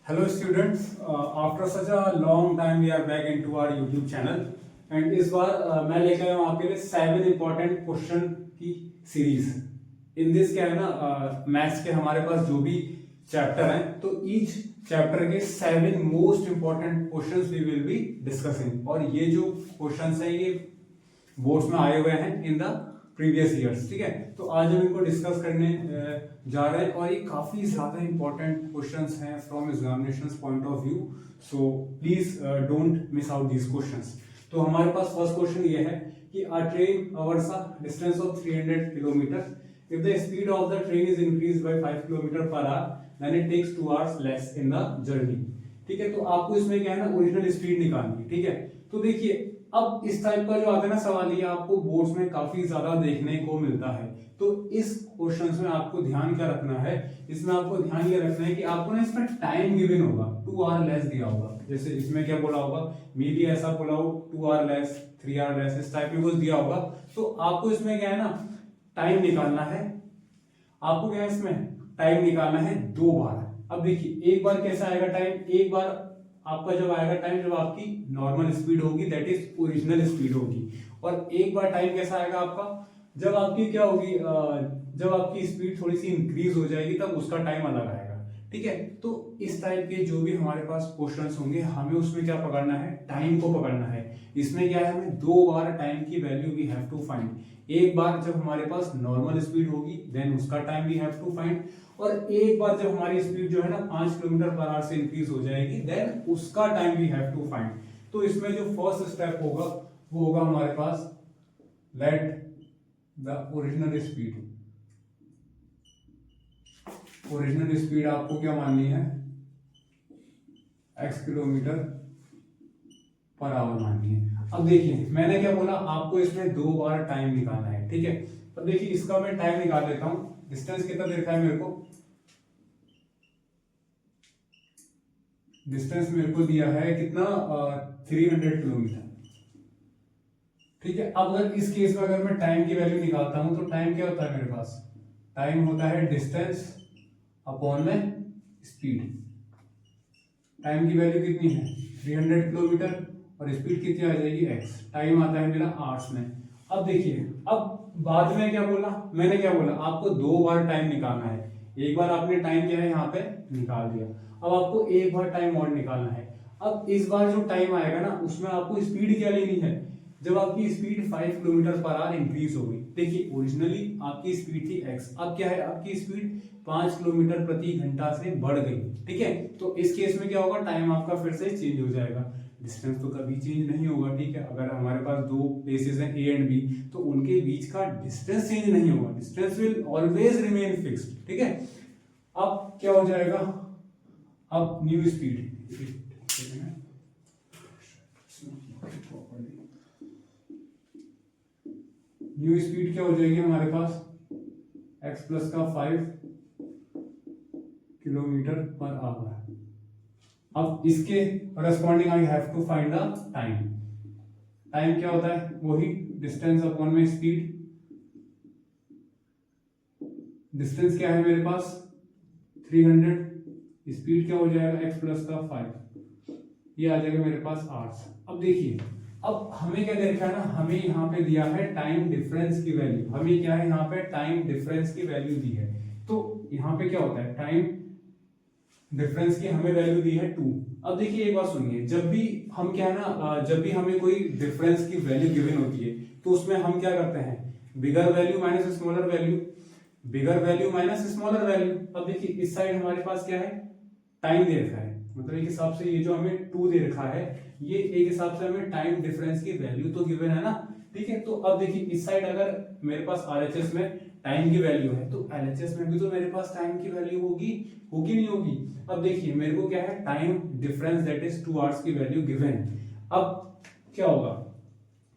Hello students, after such a long time we are back into our YouTube channel and इस बार मैं लेकर आया हूँ आपके लिए 7 इम्पोर्टेंट क्वेश्चन की सीरीज। इन दिस क्या है ना, मैथ्स के हमारे पास जो भी चैप्टर हैं तो ईच चैप्टर के 7 most important questions we will be discussing. और ये जो क्वेश्चंस हैं ये बोर्ड्स में आए हुए हैं इन द प्रीवियस ईयर्स, ठीक है। तो आज हम इनको डिस्कस करने जा रहे हैं और ये काफी ज्यादा इंपॉर्टेंट क्वेश्चंस हैं from examinations point of view, so please don't miss out these questions. तो हमारे पास फर्स्ट क्वेश्चन ये है कि a train covers a distance of 300 kilometre, if the speed of the train is increased by 5 kilometre per hour then it takes 2 hours less in the journey. ठीक है, तो आपको इसमें क्या है ना, ओरिजिनल स्पीड निकालनी है। ठीक है, तो देखिए अब इस टाइप का जो आता है ना सवाल, ये आपको बोर्ड्स में काफी ज्यादा देखने को मिलता है। तो इस क्वेश्चंस में आपको ध्यान क्या रखना है, इसमें आपको ध्यान ये रखना है कि आपको ना इसमें टाइम गिवन होगा, 2 आवर लेस दिया होगा। जैसे इसमें क्या बोला होगा, मे बी ऐसा बोला हो 2 आवर लेस, 3 आवर लेस, इस टाइप में कुछ दिया होगा। तो आपको इसमें क्या है ना, टाइम निकालना है। आपको क्या है इसमें टाइम निकालना है 2 बार। अब देखिए एक बार कैसा आएगा टाइम, एक बार आपका जब आएगा टाइम जब आपकी नॉर्मल स्पीड होगी, दैट इज ओरिजिनल स्पीड होगी। और एक बार टाइम कैसा आएगा आपका, जब आपकी क्या होगी, जब आपकी स्पीड थोड़ी सी इंक्रीज हो जाएगी तब उसका टाइम अलग आएगा। ठीक है, तो इस टाइप के जो भी हमारे पास क्वेश्चंस होंगे हमें उसमें क्या पकड़ना है, टाइम को पकड़ना है। इसमें क्या है, हमें 2 बार टाइम की value we have to find. एक बार जब हमारे पास नॉर्मल स्पीड होगी देन उसका time we have to find, और एक बार जब हमारी स्पीड जो है ना 5 किलोमीटर पर आवर से इंक्रीज हो जाएगी देन उसका time we have to find. तो इसमें जो फर्स्ट स्टेप होगा वो होगा हमारे पास let the original speed. Original speed आपको क्या माननी है, x किलोमीटर पर आवर माननी है। अब देखिए मैंने क्या बोला, आपको इसमें 2 बार टाइम निकालना है। ठीक है, अब देखिए इसका मैं टाइम निकाल लेता हूं। डिस्टेंस कितना दे रखा है मेरे को, डिस्टेंस मेरे को दिया है कितना, 300 किलोमीटर। ठीक है, अब अगर इस केस में अगर मैं टाइम की वैल्यू निकालता हूं तो टाइम क्या होता है मेरे पास, टाइम होता है डिस्टेंस अपॉन में स्पीड। टाइम की वैल्यू कितनी है 300 किलोमीटर और स्पीड कितनी आ जाएगी x। टाइम आता है मेरा आवर्स में। अब देखिए अब बाद में क्या बोला, मैंने क्या बोला, आपको 2 बार टाइम निकालना है। एक बार आपने टाइम क्या है यहाँ पे निकाल दिया, अब आपको एक बार टाइम और निकालना है। अब इस बार जो टाइम आएगा ना उसमें आपको स्पीड क्या लेनी है, जब आपकी speed 5 kilometre per our increase हो गई। देखिए ओरिजिनली आपकी स्पीड थी x, अब क्या है आपकी स्पीड 5 किलोमीटर प्रति घंटा से बढ़ गई। ठीक है, तो इस केस में क्या होगा, टाइम आपका फिर से चेंज हो जाएगा। डिस्टेंस तो कभी चेंज नहीं होगा। ठीक है, अगर हमारे पास 2 प्लेसेस हैं ए एंड बी तो उनके बीच का डिस्टेंस चेंज नहीं होगा, distance will always remain fixed. ठीक है, अब क्या हो जाएगा, अब न्यू स्पीड, न्यू स्पीड क्या हो जाएगी हमारे पास, x प्लस का 5 किलोमीटर पर आवर। अब इसके corresponding I have to find the time. Time क्या होता है, वही डिस्टेंस अपॉन में स्पीड। डिस्टेंस क्या है मेरे पास 300, स्पीड क्या हो जाएगा x प्लस का 5, ये आ जाएगा मेरे पास आवर्स। अब देखिए अब हमें क्या दे रखा है ना, हमें यहाँ पे दिया है टाइम डिफरेंस की वैल्यू। हमें क्या है यहाँ पे टाइम डिफरेंस की वैल्यू दी है। तो यहाँ पे क्या होता है, टाइम डिफरेंस की हमें वैल्यू दी है 2। अब देखिए एक बात सुनिए, जब भी हम क्या है ना, जब भी हमें कोई डिफरेंस की वैल्यू गिवन होती है तो उसमें हम क्या करते हैं, बिगर वैल्यू माइनस स्मॉलर वैल्यू, बिगर वैल्यू माइनस स्मॉलर वैल्यू। अब देखिए इस साइड हमारे पास क्या है, टाइम दे रखा है, मतलब एक हिसाब से ये जो हमें 2 दे रखा है ये एक हिसाब से हमें टाइम डिफरेंस की वैल्यू तो गिवन है ना। ठीक है, तो अब देखिए इस साइड अगर मेरे पास आरएचएस में टाइम की वैल्यू है तो एलएचएस में भी तो मेरे पास टाइम की वैल्यू होगी, होगी नहीं होगी। अब देखिए मेरे को क्या है, time difference that is 2 hours की वैल्यू गिवन। अब क्या होगा,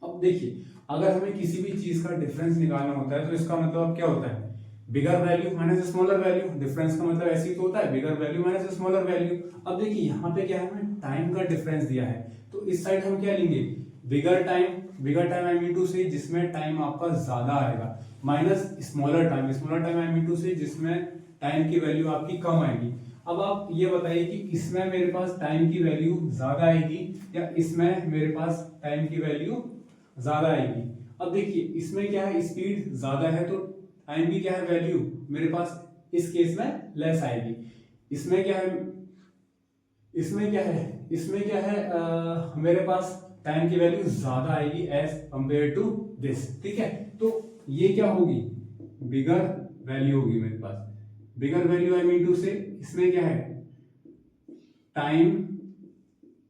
अब देखिए अगर हमें किसी भी चीज का डिफरेंस निकालना होता है तो इसका मतलब क्या होता है, bigger value minus smaller value. Difference का मतलब ऐसे ही तो होता है, bigger value minus smaller value. अब देखिए यहाँ पे क्या है, हमें टाइम का डिफरेंस दिया है तो इस साइड हम क्या लेंगे, bigger time. Bigger time I mean to say जिसमें टाइम आपका ज्यादा आएगा, minus smaller time. Smaller time I mean to say जिसमें टाइम की वैल्यू आपकी कम आएगी। अब आप ये बताइए कि इसमें मेरे पास टाइम की वैल्यू ज्यादा आएगी या इसमें मेरे पास टाइम की वैल्यू ज्यादा आएगी। अब देखिए इसमें क्या है, स्पीड ज्यादा है तो टाइम की क्या है वैल्यू मेरे पास इस केस में लेस आएगी। इसमें क्या है, मेरे पास टाइम की वैल्यू ज्यादा आएगी एज कंपेयर टू दिस। ठीक है, तो ये क्या होगी, बिगर वैल्यू होगी मेरे पास। बिगर वैल्यू आई मीन टू से इसमें क्या है, टाइम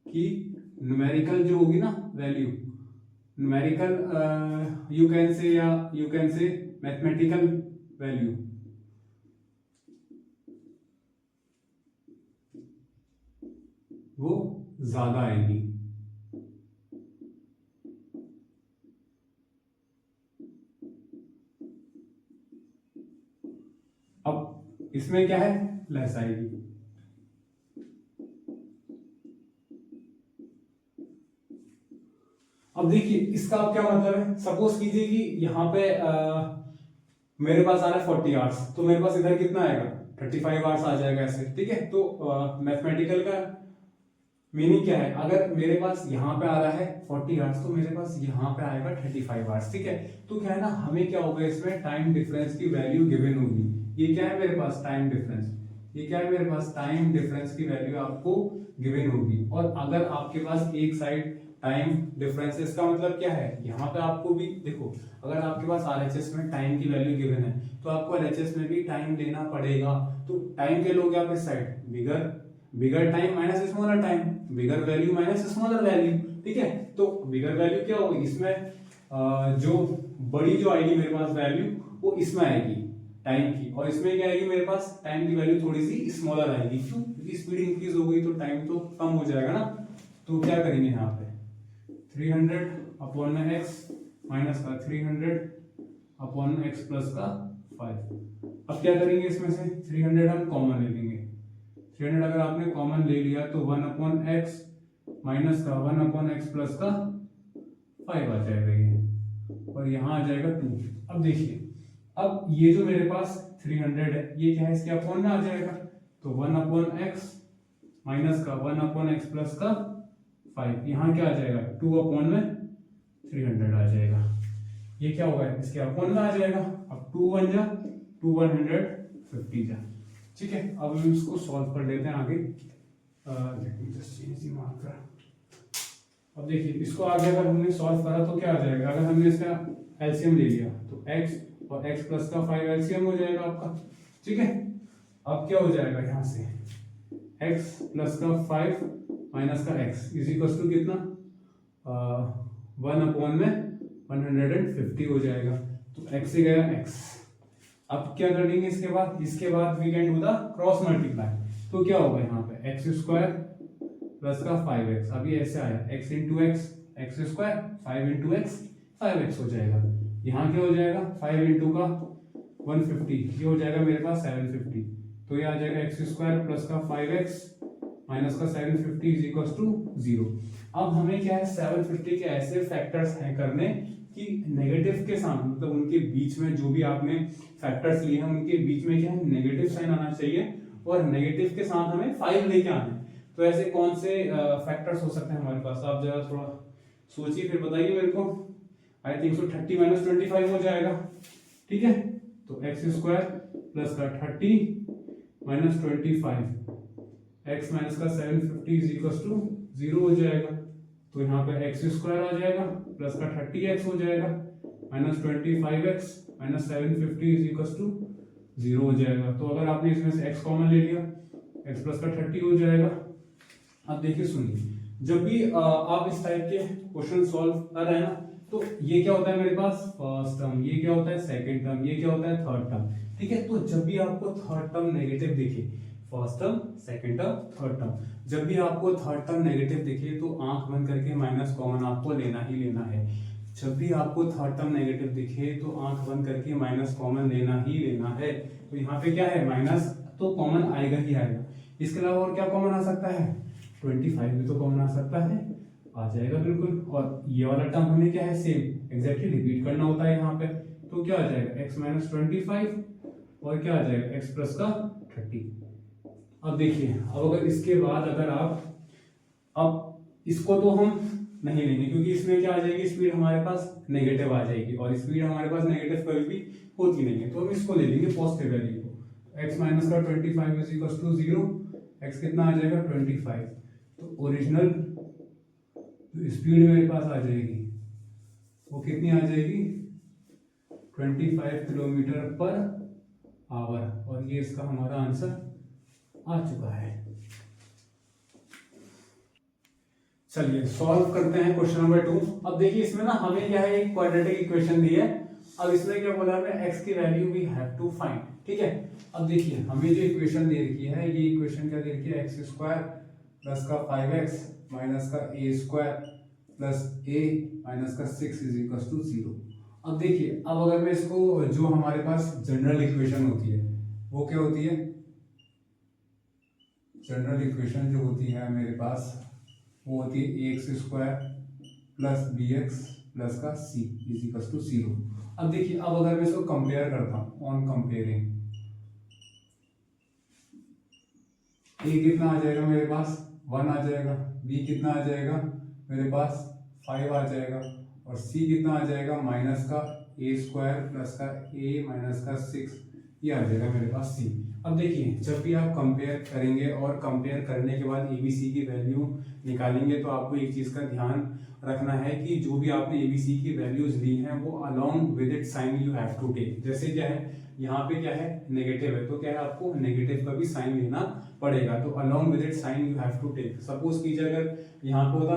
की न्यूमेरिकल जो होगी ना value, numerical you can say mathematical value, वो ज्यादा आएगी। अब इसमें क्या है, लेस आएगी। अब देखिए इसका क्या मतलब है, सपोज कीजिए कि यहाँ पे मेरे पास आ रहा है 40 आवर्स, तो मेरे पास इधर कितना आएगा 35 आवर्स आ जाएगा ऐसे। ठीक है, तो मैथमेटिकल का मीनिंग क्या है, अगर मेरे पास यहाँ पे आ रहा है 40 आवर्स तो मेरे पास यहाँ पे आएगा 35 आवर्स। ठीक है, तो क्या है ना, हमें क्या होगा इसमें टाइम डिफरेंस की वैल्यू गिवन होगी। ये क्या है मेरे पास टाइम डिफरेंस, ये क्या है मेरे पास टाइम डिफरेंस की वैल्यू आपको गिवन होगी। और अगर आपके पास एक साइड टाइम डिफरेंस, इसका मतलब क्या है, यहाँ पे आपको भी देखो, अगर आपके पास आरएचएस में टाइम की वैल्यू गिवन है तो आपको एलएचएस में भी टाइम लेना पड़ेगा। तो टाइम के लोगे आप इस साइड बिगर टाइम माइनस स्मॉलर टाइम, बिगर वैल्यू माइनस स्मॉलर वैल्यू। ठीक है, तो बिगर वैल्यू क्या होगी, इसमें जो बड़ी जो आएगी मेरे पास वैल्यू वो इसमें आएगी टाइम की, और इसमें क्या आएगी मेरे पास टाइम की वैल्यू थोड़ी सी स्मॉलर आएगी। क्यों, क्योंकि स्पीड इंक्रीज हो गई तो टाइम तो कम हो जाएगा ना। तो क्या करेंगे यहाँ पे 300 अपॉन एक्स माइनस का 300 अपॉन एक्स प्लस का 5। अब क्या करेंगे, इसमें से 300 हम कॉमन ले लेंगे। 300 अगर आपने कॉमन ले लिया तो 1 अपॉन एक्स माइनस का 1 अपॉन एक्स प्लस का 5 आ जाएगा ये, और यहाँ आ जाएगा 2। अब देखिए, अब ये जो मेरे पास 300 है ये क्या है, इसके अपॉन में आ जाएगा, तो 1 अपॉन एक्स माइनस का 1 अपॉन एक्स प्लस का 5, यहाँ क्या आ जाएगा 2 अपॉन में 300 आ जाएगा। ये क्या होगा, इसके अपॉन में आ जाएगा। अब 2 1 जा 2 150 जा। ठीक है, अब हम इसको सॉल्व कर लेते हैं आगे। अब देखिए इसको आगे अगर हमने सॉल्व करा तो क्या आ जाएगा, अगर हमने इसका एलसीएम ले लिया तो x और x प्लस का 5 एलसीएम हो जाएगा आपका। ठीक है, अब क्या हो जाएगा, यहाँ से x प्लस का 5 माइनस का x इज इक्वल टू कितना 1 अपॉन में 150 हो जाएगा। तो x से गया x। अब क्या करेंगे इसके बाद we can do the cross multiply. तो क्या होगा यहाँ पे एक्स स्क्वायर प्लस का 5x, अभी ऐसे आया x into x square 5 into x 5x हो जाएगा। यहाँ क्या हो जाएगा 5 इंटू का 150, ये हो जाएगा मेरे पास 750। तो ये आ जाएगा एक्स स्क्वायर प्लस का 5x माइनस का 750 इज इक्वल टू 0। अब हमें क्या है 750 के ऐसे फैक्टर्स हैं करने कि नेगेटिव के साथ, मतलब उनके बीच में जो भी आपने फैक्टर्स लिए हैं उनके बीच में क्या है नेगेटिव साइन आना चाहिए, और नेगेटिव के साथ हमें 5 लेके आना है। तो ऐसे कौन से फैक्टर्स हो सकते हैं हमारे पास, आप जरा थोड़ा सोचिए फिर बताइए मेरे को। आई थिंक सो 30 माइनस 25 हो जाएगा। ठीक है, तो एक्स स्क्वायर प्लस का 30 माइनस 25 एक्स माइनस का 750 इज इक्वल टू 0 हो जाएगा। तो यहाँ पे एक्स स्क्वायर आ जाएगा प्लस का 30x हो जाएगा minus 25x minus 750 is equal to 0 हो जाएगा। तो अगर आपने इसमें से x कॉमन ले लिया x प्लस का 30 हो जाएगा। अब देखिए सुनिए, जब भी आप इस टाइप के क्वेश्चन सॉल्व कर रहे हैं ना, तो ये क्या होता है मेरे पास फर्स्ट टर्म, ये क्या होता है सेकंड टर्म, ये क्या होता है थर्ड टर्म। ठीक है, तो जब भी आपको थर्ड टर्म नेगेटिव दिखे, first term second term third term, जब भी आपको थर्ड टर्म नेगेटिव दिखे तो आंख बंद करके माइनस कॉमन आपको लेना ही लेना है। जब भी आपको थर्ड टर्म नेगेटिव दिखे तो आंख बंद करके माइनस कॉमन लेना ही लेना है। तो यहाँ पे क्या है माइनस तो कॉमन आएगा ही आएगा। इसके अलावा और क्या कॉमन आ सकता है, 25 भी तो कॉमन आ सकता है, आ जाएगा बिल्कुल। और ये वाला टर्म हमें क्या है सेम एग्जैक्टली रिपीट करना होता है यहाँ पे। तो क्या आ जाएगा x माइनस 25 और क्या आ जाएगा x प्लस का 30। अब देखिए, अब अगर इसके बाद अगर आप, अब इसको तो हम नहीं लेंगे क्योंकि इसमें क्या आ जाएगी, स्पीड हमारे पास नेगेटिव आ जाएगी, और स्पीड हमारे पास नेगेटिव कभी भी होती नहीं है, तो हम इसको ले लेंगे पॉजिटिव वैल्यू को। x माइनस का 25 इज इक्वल टू 0, x कितना आ जाएगा 25, तो ओरिजिनल स्पीड मेरे पास आ जाएगी वो कितनी आ जाएगी 25 किलोमीटर पर आवर, और ये इसका हमारा आंसर आ चुका है। चलिए सॉल्व करते हैं क्वेश्चन नंबर 2। अब देखिए इसमें ना हमें क्या है, एक क्वाड्रेटिक इक्वेशन दी है। अब इसमें क्या बोला है, x की value we have to find, ठीक है। अब देखिए हमें जो इक्वेशन दे रखी है, ये इक्वेशन क्या दे रखी है, एक्स स्क्वायर प्लस का 5x माइनस का ए स्क्वायर प्लस ए माइनस का 6 इज इक्वल टू 0। अब देखिए, अब अगर मैं इसको, जो हमारे पास जनरल इक्वेशन होती है वो क्या होती है, जनरल इक्वेशन जो होती है मेरे पास वो होती है x square plus B x plus का सी इज इक्वल टू 0। अब देखिए, अब अगर मैं इसको कंपेयर करता हूं, ऑन कंपेयरिंग, ए कितना आ जाएगा मेरे पास 1 आ जाएगा, बी कितना आ जाएगा मेरे पास 5 आ जाएगा, और सी कितना आ जाएगा माइनस का ए स्क्वायर प्लस का ए माइनस का 6, ये आ जाएगा मेरे पास सी। अब देखिए, जब भी आप कंपेयर करेंगे और कंपेयर करने के बाद एबीसी की वैल्यू निकालेंगे, तो आपको एक चीज का ध्यान रखना है कि जो भी आपने एबीसी की वैल्यूज ली हैं वो along with it sign you have to take. जैसे क्या है, यहाँ पे क्या है नेगेटिव है, तो क्या है आपको नेगेटिव का भी साइन लेना पड़ेगा, तो along with it sign you have to take. Suppose कीजिए अगर यहाँ पे होता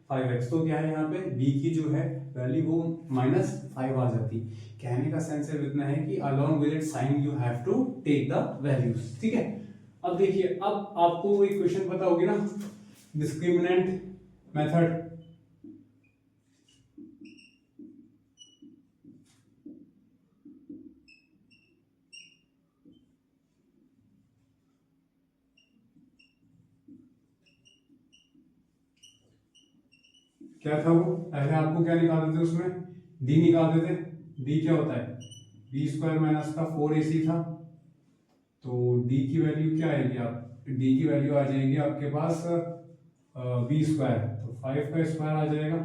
-5x, तो क्या है यहाँ पे b की जो है वैल्यू वो -5 आ जाती। कहने का सेंस इतना है कि along with it sign you have to take the values, ठीक है। अब देखिए, अब आपको वो इक्वेशन पता होगी ना, डिस्क्रिमिनेंट मेथड, क्या था वो, पहले आपको क्या निकालते थे उसमें, डी निकालते थे। डी क्या होता है, बी स्क्वायर माइनस का 4ac था, तो डी की वैल्यू क्या आएगी, आप डी की वैल्यू आ जाएगी आपके पास बी स्क्वायर, तो 5 का स्क्वायर आ जाएगा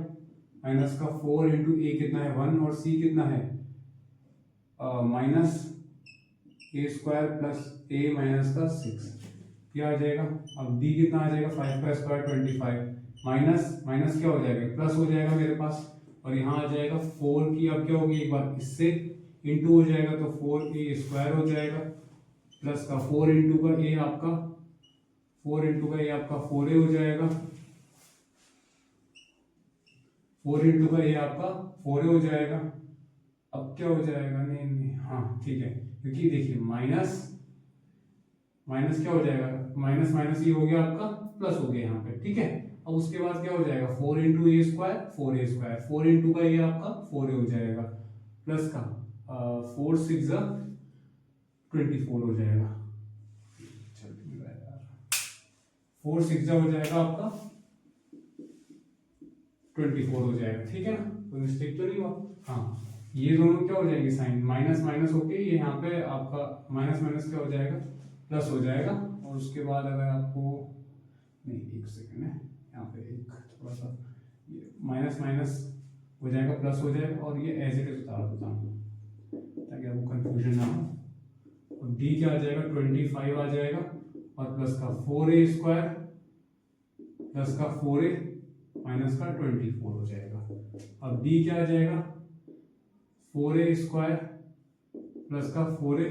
माइनस का 4 इंटू ए कितना है 1, और सी कितना है माइनस ए स्क्वायर प्लस ए माइनस का 6, क्या आ जाएगा। अब डी कितना आ जाएगा, 5 का स्क्वायर 25, माइनस माइनस क्या हो जाएगा, प्लस हो जाएगा मेरे पास, और यहाँ आ जाएगा 4 की, अब क्या होगी एक बार इससे इंटू हो जाएगा, तो 4a स्क्वायर हो जाएगा प्लस का 4 इंटू का a आपका 4 इंटू का a आपका 4a हो जाएगा, 4 इंटू का a आपका 4a हो जाएगा। अब क्या हो जाएगा, नहीं नहीं हाँ ठीक है, क्योंकि देखिए माइनस माइनस क्या हो जाएगा, माइनस माइनस ये हो गया आपका प्लस हो गया यहाँ पे, ठीक है। अब उसके बाद क्या हो जाएगा 4 इंटू ए स्क्वायर 4a स्क्वायर, 4 इंटू का ये आपका 4a हो जाएगा प्लस का 4 6 24 हो जाएगा, 4 6 हो जाएगा आपका 24 हो जाएगा, ठीक है ना, कोई मिस्टेक तो नहीं हुआ। हाँ, ये दोनों क्या हो जाएंगे, साइन माइनस माइनस होके ये यहाँ पे आपका माइनस माइनस क्या हो जाएगा, प्लस हो जाएगा। और उसके बाद अगर आपको, नहीं एक सेकेंड है, यहाँ पे एक थोड़ा सा ये माइनस माइनस हो जाएगा प्लस हो जाएगा, और ये एज इट इज उतार देता हूँ ताकि आपको कंफ्यूजन ना हो। और डी क्या आ जाएगा 25 आ जाएगा, और प्लस का 4a स्क्वायर प्लस का 4a माइनस का 24 हो जाएगा। अब डी क्या आ जाएगा 4a स्क्वायर प्लस का 4a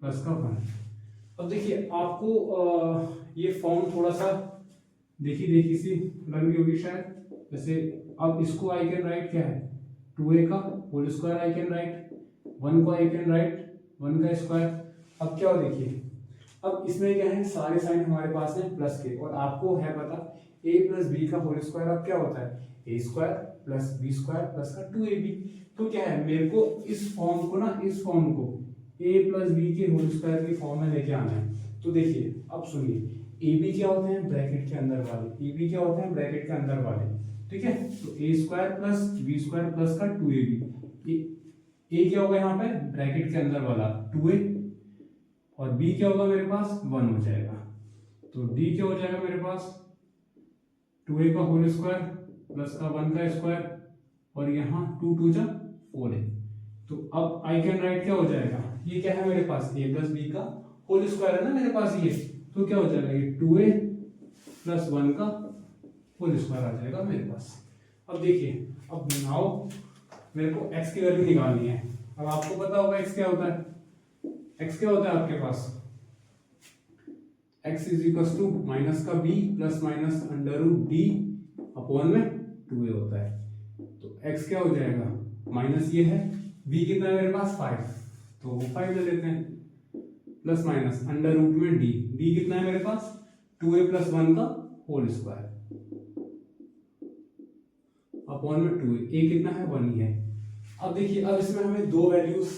प्लस का 1। अब देखिए आपको ये फॉर्म थोड़ा सा देखी सी लग रही होगी शायद, जैसे अब इसको आई कैन राइट क्या है 2a का whole square I can write, 1 को आई कैन राइट 1 का स्क्वायर। अब क्या हो देखिए, अब इसमें क्या है सारे साइन हमारे पास है प्लस के, और आपको है पता a प्लस बी का होल स्क्वायर अब क्या होता है a square plus b square plus का 2ab। तो क्या है मेरे को इस फॉर्म को ना, इस फॉर्म को a प्लस बी के होल स्क्वायर की फॉर्म में लेके आना है। तो देखिए अब सुनिए, ab क्या होते हैं ब्रैकेट के अंदर वाले, ab क्या होते हैं ब्रैकेट के अंदर वाले, ठीक है। तो a square plus b square plus का 2ab, a क्या होगा यहाँ पे ब्रैकेट के अंदर वाला 2a, और b क्या होगा मेरे पास 1 हो जाएगा। तो d क्या हो जाएगा मेरे पास 2a का होल स्क्वायर प्लस का 1 का स्क्वायर और यहाँ 2 2 जा 4a। तो अब आई कैन राइट क्या हो जाएगा, ये क्या है मेरे पास a प्लस b का होल स्क्वायर है ना मेरे पास ये, तो क्या हो जाएगा ये 2a प्लस 1 का होल स्क्वायर आ जाएगा मेरे पास। अब देखिए, अब नाउ मेरे को x की वैल्यू निकालनी है। अब आपको पता होगा x क्या होता है, x क्या होता है आपके पास x is equal to minus का b plus minus under root d upon में 2a होता है। तो x क्या हो जाएगा माइनस ये है, b कितना है मेरे पास 5, तो 5 ले लेते हैं प्लस माइनस अंडर रूट में d कितना है मेरे पास 2a प्लस 1 का होल स्क्वायर अपॉन में 2a, a कितना है 1 ही है। अब देखिए, अब इसमें हमें दो वैल्यूज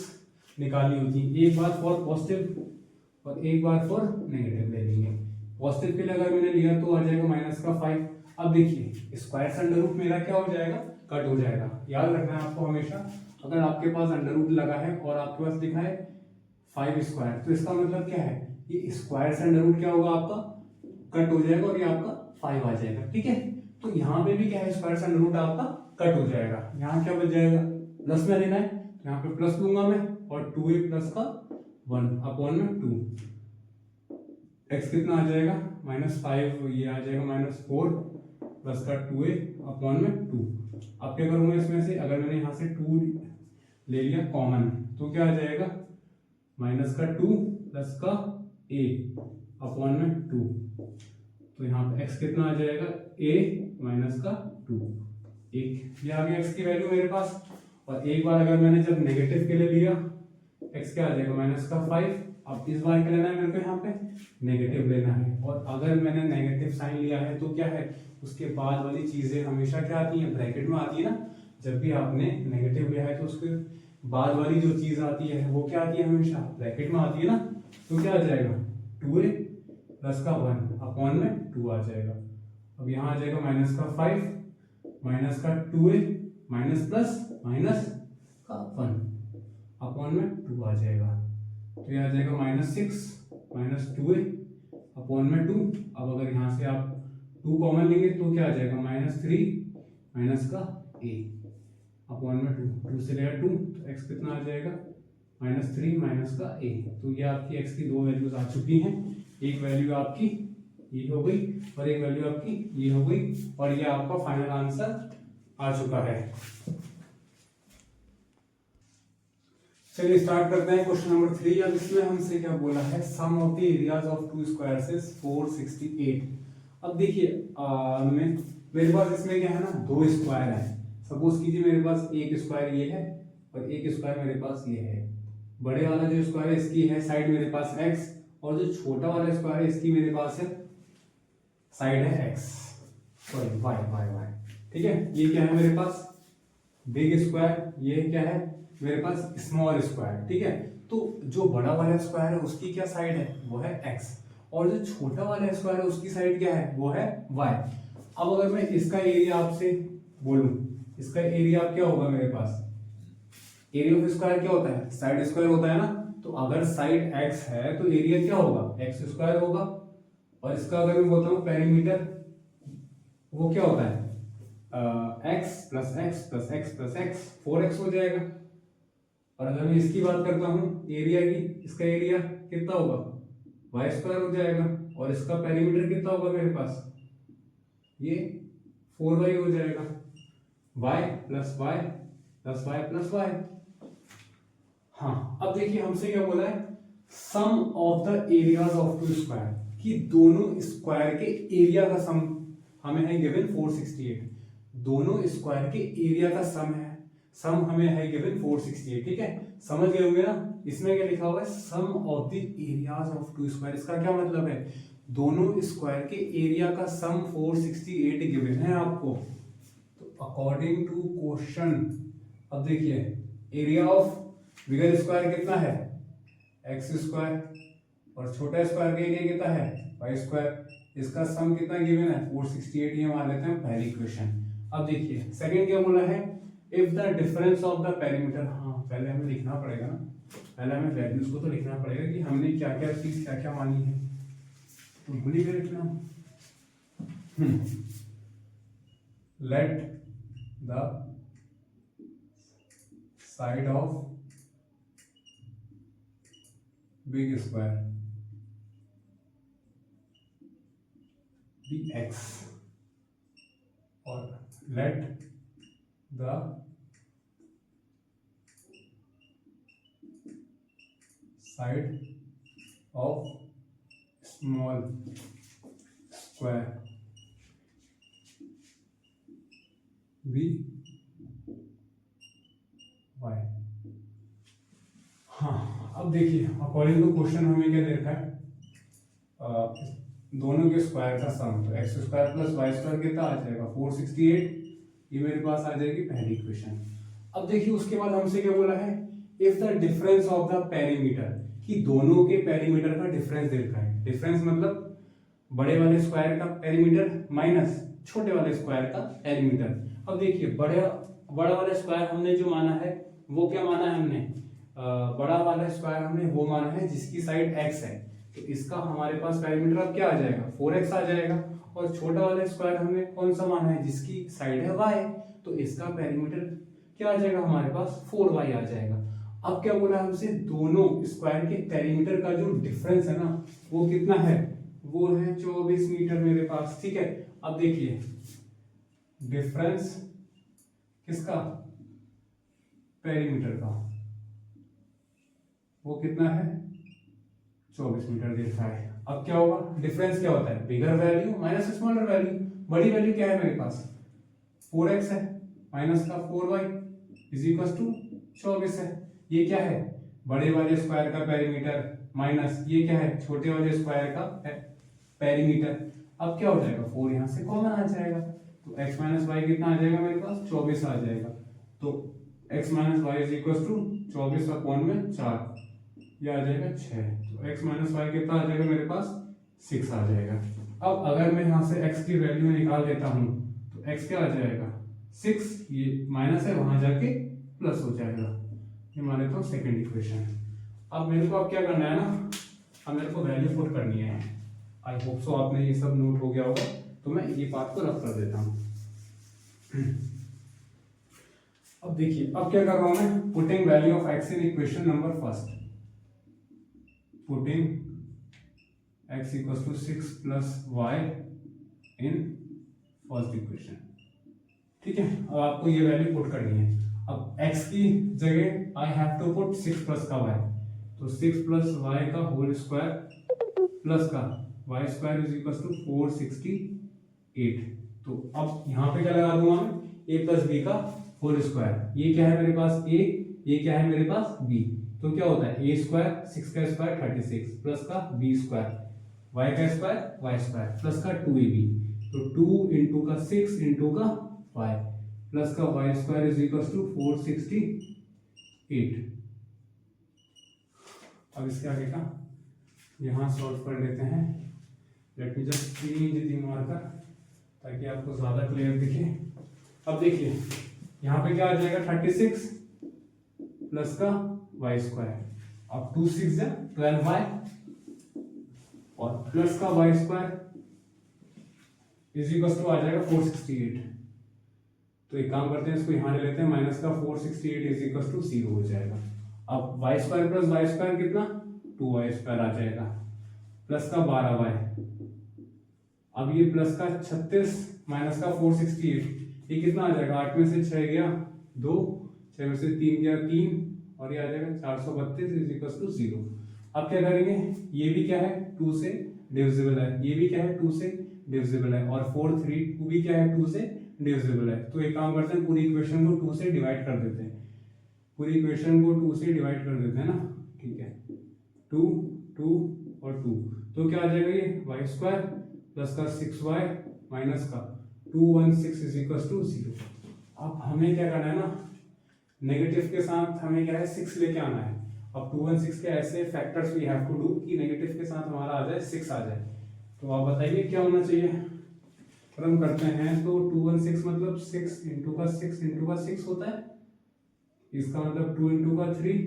निकालनी होती है, एक बार फॉर पॉजिटिव और एक बार फॉर नेगेटिव ले लेंगे। पॉजिटिव के लिए अगर मैंने लिया तो आ जाएगा माइनस का 5। अब देखिए स्क्वायर से अंडर रूट मेरा क्या हो जाएगा कट हो जाएगा। याद रखना है आपको हमेशा, अगर आपके पास अंडर रूट लगा है और आपके पास लिखा है 5 स्क्वायर, तो इसका मतलब क्या है, ये स्क्वायर से अंडर रूट क्या होगा आपका कट हो जाएगा और ये आपका 5 आ जाएगा। ठीक है, तो यहाँ पे भी क्या है स्क्वायर से अंडर रूट आपका कट हो जाएगा। यहाँ क्या बच जाएगा प्लस में लेना है, यहाँ पे प्लस लूंगा मैं और 2a प्लस का 1 अपॉन में 2, x कितना आ जाएगा -5, ये आ जाएगा -4 प्लस का 2a अपॉन में 2। अब क्या करूंगा इसमें से, अगर मैंने यहाँ से 2 ले लिया कॉमन तो क्या आ जाएगा माइनस का 2 प्लस का a अपॉन में 2। तो यहाँ पे x कितना आ जाएगा a माइनस का 2, एक ये आ गया x की वैल्यू मेरे पास। और एक बार अगर मैंने जब नेगेटिव के लिए लिया x क्या आ जाएगा माइनस का 5। अब इस बार क्या लेना है मेरे को, यहाँ पे नेगेटिव लेना है। और अगर मैंने नेगेटिव साइन लिया है तो क्या है उसके बाद वाली चीजें हमेशा क्या आती है ब्रैकेट में आती है ना। जब भी आपने नेगेटिव लिया है तो उसके बाद वाली जो चीज आती है वो क्या आती है हमेशा ब्रैकेट में आती है ना। तो क्या आ जाएगा 2a प्लस का 1 अपॉन में 2 आ जाएगा। अब यहाँ आ जाएगा माइनस का 5 माइनस का 2a माइनस प्लस माइनस का 1 अपॉन में 2 आ जाएगा। तो ये आ जाएगा -6 माइनस 2a अपॉन में 2। अब अगर यहाँ से आप 2 कॉमन लेंगे तो क्या आ जाएगा -3 माइनस का a अपॉन में 2 से लेगा 2, तो x कितना आ जाएगा -3 माइनस का a। तो ये आपकी x की दो वैल्यूज आ चुकी हैं, एक वैल्यू आपकी ये हो गई और एक वैल्यू आपकी ये हो गई, और ये आपका फाइनल आंसर आ चुका है। चलिए स्टार्ट करते हैं क्वेश्चन नंबर 3। अब इसमें हमसे क्या बोला है, sum of the areas of two squares is 468। अब देखिए मेरे पास इसमें क्या है ना दो स्क्वायर है। सपोज कीजिए मेरे पास एक स्क्वायर ये है और एक स्क्वायर मेरे पास ये है। बड़े वाला जो स्क्वायर है इसकी है साइड मेरे पास x, और जो छोटा वाला स्क्वायर है इसकी मेरे पास है साइड है x, सॉरी y। ठीक है, ये क्या है मेरे पास बिग स्क्वायर, ये क्या है मेरे पास स्मॉल स्क्वायर। ठीक है, तो जो बड़ा वाला स्क्वायर है उसकी क्या साइड है वो है x, और जो छोटा वाला स्क्वायर है उसकी साइड क्या है वो है y। अब अगर मैं इसका एरिया आपसे बोलूं, इसका एरिया क्या होगा मेरे पास, एरिया ऑफ स्क्वायर क्या होता है साइड स्क्वायर होता है ना। तो अगर साइड x है तो एरिया क्या होगा x स्क्वायर होगा, और इसका अगर मैं बोलता हूँ पेरीमीटर वो क्या होता है x plus x plus x plus x 4x हो जाएगा। और अगर मैं इसकी बात करता हूँ एरिया की, इसका एरिया कितना होगा वाई स्क्वायर हो जाएगा, और इसका पेरीमीटर कितना होगा मेरे पास ये 4y हो जाएगा, y plus y plus y plus y. हाँ, अब देखिए हमसे क्या बोला है, sum of the areas of two square, कि दोनों स्क्वायर के एरिया का सम हमें है गिवन 468। दोनों स्क्वायर के एरिया का सम है, सम हमें है गिवन 468। ठीक है, समझ गए होंगे ना। इसमें क्या लिखा हुआ है sum of the areas of two square, इसका क्या मतलब है दोनों स्क्वायर के एरिया का सम 468 गिवन है आपको। तो अकॉर्डिंग टू क्वेश्चन, अब देखिए एरिया ऑफ बिगर स्क्वायर कितना है एक्स स्क्वायर, और छोटा स्क्वायर का एरिया कितना है वाई स्क्वायर, इसका सम कितना गिवन है 468। ये मान लेते हैं पहली क्वेश्चन। अब देखिए सेकंड क्या बोला है, if the difference of the perimeter, हाँ पहले हमें लिखना पड़ेगा ना, पहले हमें वैल्यूज को तो लिखना पड़ेगा कि हमने क्या क्या चीज क्या क्या मानी है, तो भूल गए लिखना। Let the side of big square be x और let the side of small square be y. हाँ, अब देखिए अकॉर्डिंग टू क्वेश्चन हमें क्या दे रखा है, दोनों के स्क्वायर का सम, तो x square plus y square कितना आ जाएगा 468, ये मेरे पास आ जाएगी पहली इक्वेशन। अब देखिए उसके बाद हमसे क्या बोला है, if the difference of the perimeter, कि दोनों के पेरीमीटर का डिफरेंस दे रखा है। डिफरेंस मतलब बड़े वाले स्क्वायर का पेरीमीटर माइनस छोटे वाले स्क्वायर का पेरीमीटर। अब देखिए बड़ा वाला स्क्वायर हमने जो माना है वो क्या माना है हमने, बड़ा वाला स्क्वायर हमने वो माना है जिसकी साइड x है, तो इसका हमारे पास पेरीमीटर अब क्या आ जाएगा 4x आ जाएगा। और छोटा वाला स्क्वायर हमने कौन सा माना है जिसकी साइड है y, तो इसका पेरीमीटर क्या आ जाएगा हमारे पास 4y आ जाएगा। अब क्या बोला हमसे, दोनों स्क्वायर के पेरीमीटर का जो डिफरेंस है ना वो कितना है, वो है 24 मीटर मेरे पास, ठीक है। अब देखिए डिफरेंस किसका, पेरीमीटर का, वो कितना है 24 मीटर दिखा है। अब क्या होगा, डिफरेंस क्या होता है, bigger value minus smaller value. बड़ी वैल्यू क्या है मेरे पास 4x है, माइनस का 4y इज इक्वल टू 24 है। ये क्या है, बड़े वाले स्क्वायर का पेरीमीटर माइनस ये क्या है छोटे वाले स्क्वायर का पेरीमीटर। अब क्या हो जाएगा 4 यहां से कॉमन आ जाएगा, तो x माइनस वाई कितना आ जाएगा मेरे पास 24 आ जाएगा। तो x minus y is equal to 24 upon में 4, ये आ जाएगा 6। तो x माइनस वाई कितना आ जाएगा मेरे पास 6 आ जाएगा। अब अगर मैं यहाँ से x की वैल्यू निकाल देता हूँ तो x क्या आ जाएगा 6, ये माइनस है वहां जाके प्लस हो जाएगा। ये मान लेता हूँ सेकेंड इक्वेशन है। अब मेरे को अब क्या करना है ना, अब मेरे को वैल्यू पुट करनी है। आई होप सो आपने ये सब नोट हो गया होगा, तो मैं ये बात को रफ कर देता हूँ। अब देखिए अब क्या कर रहा हूं मैं, putting value of x in equation number first, putting x equals to 6 plus y in first equation, ठीक है। अब आपको ये वैल्यू पुट करनी है। अब x की जगह I have to put 6 plus का y, तो 6 प्लस y का होल स्क्वायर प्लस का y square is equal to 468। तो अब यहाँ पे क्या लगा दूंगा मैं, a प्लस बी का होल स्क्वायर, ये क्या है मेरे पास a, ये क्या है मेरे पास b, तो क्या होता है a स्क्वायर 6 का स्क्वायर 36 प्लस का b स्क्वायर y का स्क्वायर y स्क्वायर प्लस का 2ab, तो 2 इंटू का 6 इंटू का y प्लस का y square is equal to 468। अब इसके आगे का यहाँ सॉल्व कर लेते हैं। Let me just change the marker ताकि आपको ज्यादा क्लियर दिखे। अब देखिए यहाँ पे क्या आ जाएगा 36 प्लस का y स्क्वायर, अब 2 6 है 12y और प्लस का y square is equal to आ जाएगा 468। तो एक काम करते हैं इसको यहाँ ले लेते हैं, माइनस का 468 इज इक्वल टू 0 हो जाएगा। अब y square plus y square कितना 2y स्क्वायर आ जाएगा प्लस का 12y, अब ये प्लस का 36 माइनस का 468, ये कितना आ जाएगा 8 में से 6 गया 2, 6 में से 3 गया 3 और ये आ जाएगा 432 इज इक्वल टू 0। अब क्या करेंगे, ये भी क्या है 2 से डिविजिबल है, ये भी क्या है 2 से डिविजिबल है और 4 3 2 भी क्या है 2 से डिविजिबल है। तो एक काम करते हैं पूरी इक्वेशन को 2 से डिवाइड कर देते हैं, पूरी इक्वेशन को 2 से डिवाइड कर देते हैं ना, ठीक है 2 2 और 2, तो क्या आ जाएगा ये y स्क्वायर प्लस का 6y माइनस का 216 इज इक्वल टू 0। अब हमें क्या करना है ना, नेगेटिव के साथ हमें क्या है 6 लेके आना है। अब 216 के ऐसे factors we have to do कि नेगेटिव के साथ हमारा आ जाए 6 आ जाए। तो आप बताइए क्या होना चाहिए, अगर हम करते हैं तो 216 मतलब 6 इंटू का 6 इंटू का 6 होता है, इसका मतलब 2 इंटू का 3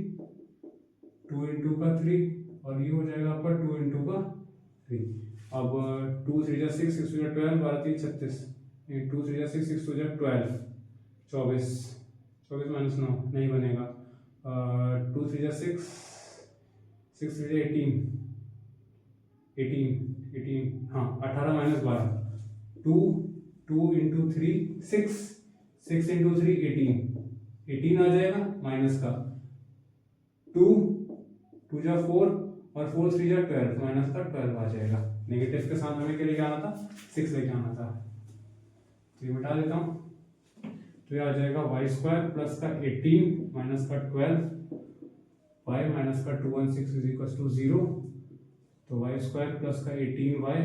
2 इंटू का 3 और ये हो जाएगा आपका 2 इंटू का 3। अब 2 3 जा 6, 6 2 जा 12, 12 3 36, 2 3 जा 6, 6 2 जा 12, 24, 24 माइनस 9 नहीं बनेगा। 2 3 जा 6, 6 3 जा 18, 18 हाँ 18 माइनस 12, 2 इंटू 3 6, 6 इंटू 3 18 आ जाएगा माइनस का 2 2 जा 4 और 4 3 जा 12, माइनस का 12 आ जाएगा। नेगेटिव के साथ हमें क्या लेके आना था, 6 लेके आना था। तो ये मिटा देता हूँ, तो ये आ जाएगा वाई स्क्वायर प्लस का 18 माइनस का 12 वाई माइनस का 2 1 6 इज इक्वल टू 0। तो वाई स्क्वायर प्लस का 18 वाई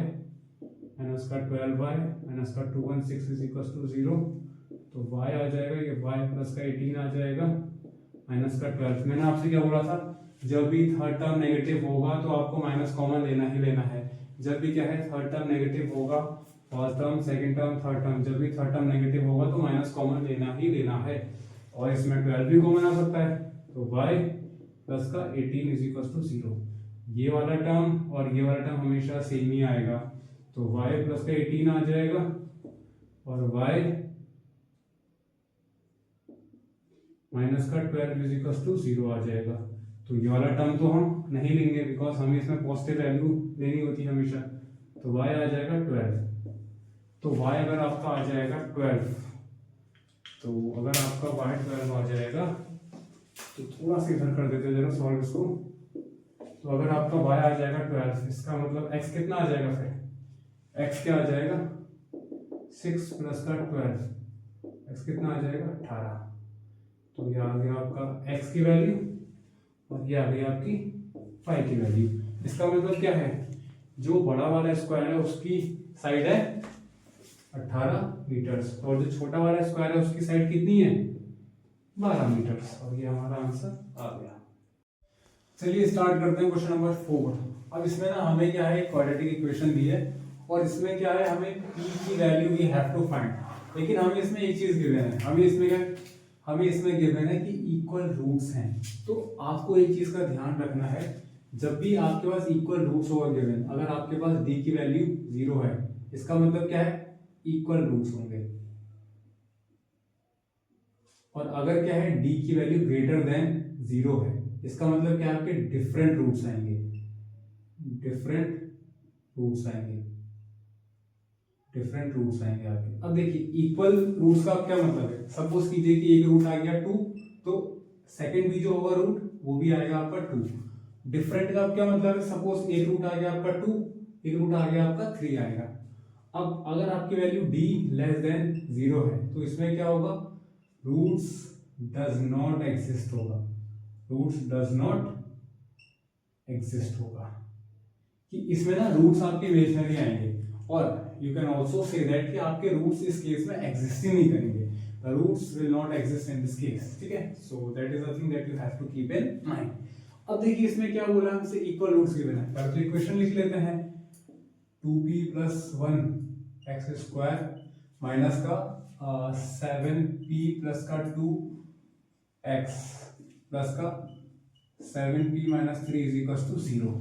माइनस का 12 वाई माइनस का 2 1 6 इज इक्वल टू 0। तो y आ जाएगा, ये y प्लस का 18 आ जाएगा माइनस का 12। मैंने आपसे क्या बोला था, जब भी थर्ड टर्म नेगेटिव होगा तो आपको माइनस कॉमन लेना ही लेना है। जब भी क्या है थर्ड टर्म नेगेटिव होगा, first term second term third term, जब भी थर्ड टर्म नेगेटिव होगा तो माइनस कॉमन लेना ही लेना है। और इसमें 12 भी कॉमन आ सकता है, तो y प्लस का 18 इज इक्वल टू 0। ये वाला टर्म और ये वाला टर्म हमेशा सेम ही आएगा, तो y प्लस का 18 आ जाएगा और y माइनस का 12 इज इक्वल टू 0 आ जाएगा। तो ये वाला टर्म तो हम नहीं लेंगे बिकॉज हमें इसमें पॉजिटिव वैल्यू लेनी होती है हमेशा। तो y आ जाएगा 12। तो y अगर आपका आ जाएगा 12, तो अगर आपका y 12 आ जाएगा, तो थोड़ा सा इधर कर देते हैं जरा सॉल्व इसको। तो अगर आपका y आ जाएगा 12, इसका मतलब x कितना आ जाएगा, फिर x क्या आ जाएगा 6 प्लस का 12, x कितना आ जाएगा 18। तो ये आ गया आपका x की वैल्यू और ये आ गई आपकी फाई की वैल्यू। इसका मतलब क्या है, जो बड़ा वाला स्क्वायर है उसकी साइड है 18 मीटर्स और जो छोटा वाला स्क्वायर है उसकी साइड कितनी है 12 मीटर्स। और ये हमारा आंसर आ गया। चलिए स्टार्ट करते हैं क्वेश्चन नंबर 4। अब इसमें ना हमें क्या है, क्वाड्रेटिक इक्वेशन दी है और इसमें क्या है, हमें p की value we have to find. लेकिन हमें इसमें एक चीज गिवन है, हमें इसमें गिवन है कि इक्वल रूट्स हैं। तो आपको एक चीज का ध्यान रखना है, जब भी आपके पास इक्वल रूट्स होगा गिवन, अगर आपके पास d की वैल्यू 0 है, इसका मतलब क्या है इक्वल रूट्स होंगे। और अगर क्या है d की वैल्यू ग्रेटर देन 0 है, इसका मतलब क्या है आपके डिफरेंट रूट्स आएंगे, डिफरेंट रूट्स आएंगे आपके। अब देखिए इक्वल रूट्स का क्या मतलब है, सपोज कीजिए कि एक रूट आ गया 2, तो सेकंड भी जो होगा रूट वो भी आएगा आपका 2। डिफरेंट का क्या मतलब है, सपोज एक रूट आ गया आपका 2, एक रूट आ गया आपका 3 आएगा। अब अगर आपकी वैल्यू d लेस देन 0 है तो इसमें क्या होगा, रूट्स डज नॉट एग्जिस्ट होगा, कि इसमें ना रूट्स आपके इमेजिनरी आएंगे। और you can also say that कि आपके रूट्स इस केस में एग्जिस्ट ही नहीं करेंगे, the roots will not exist in this case. ठीक है, so that is the thing that you have to keep in mind. अब देखिए इसमें क्या बोला हमसे, इक्वल रूट्स गिवन है। पहले तो इक्वेशन लिख लेते हैं, 2p plus 1 x square minus का 7p प्लस का 2x प्लस का 7p minus 3 is equal to 0।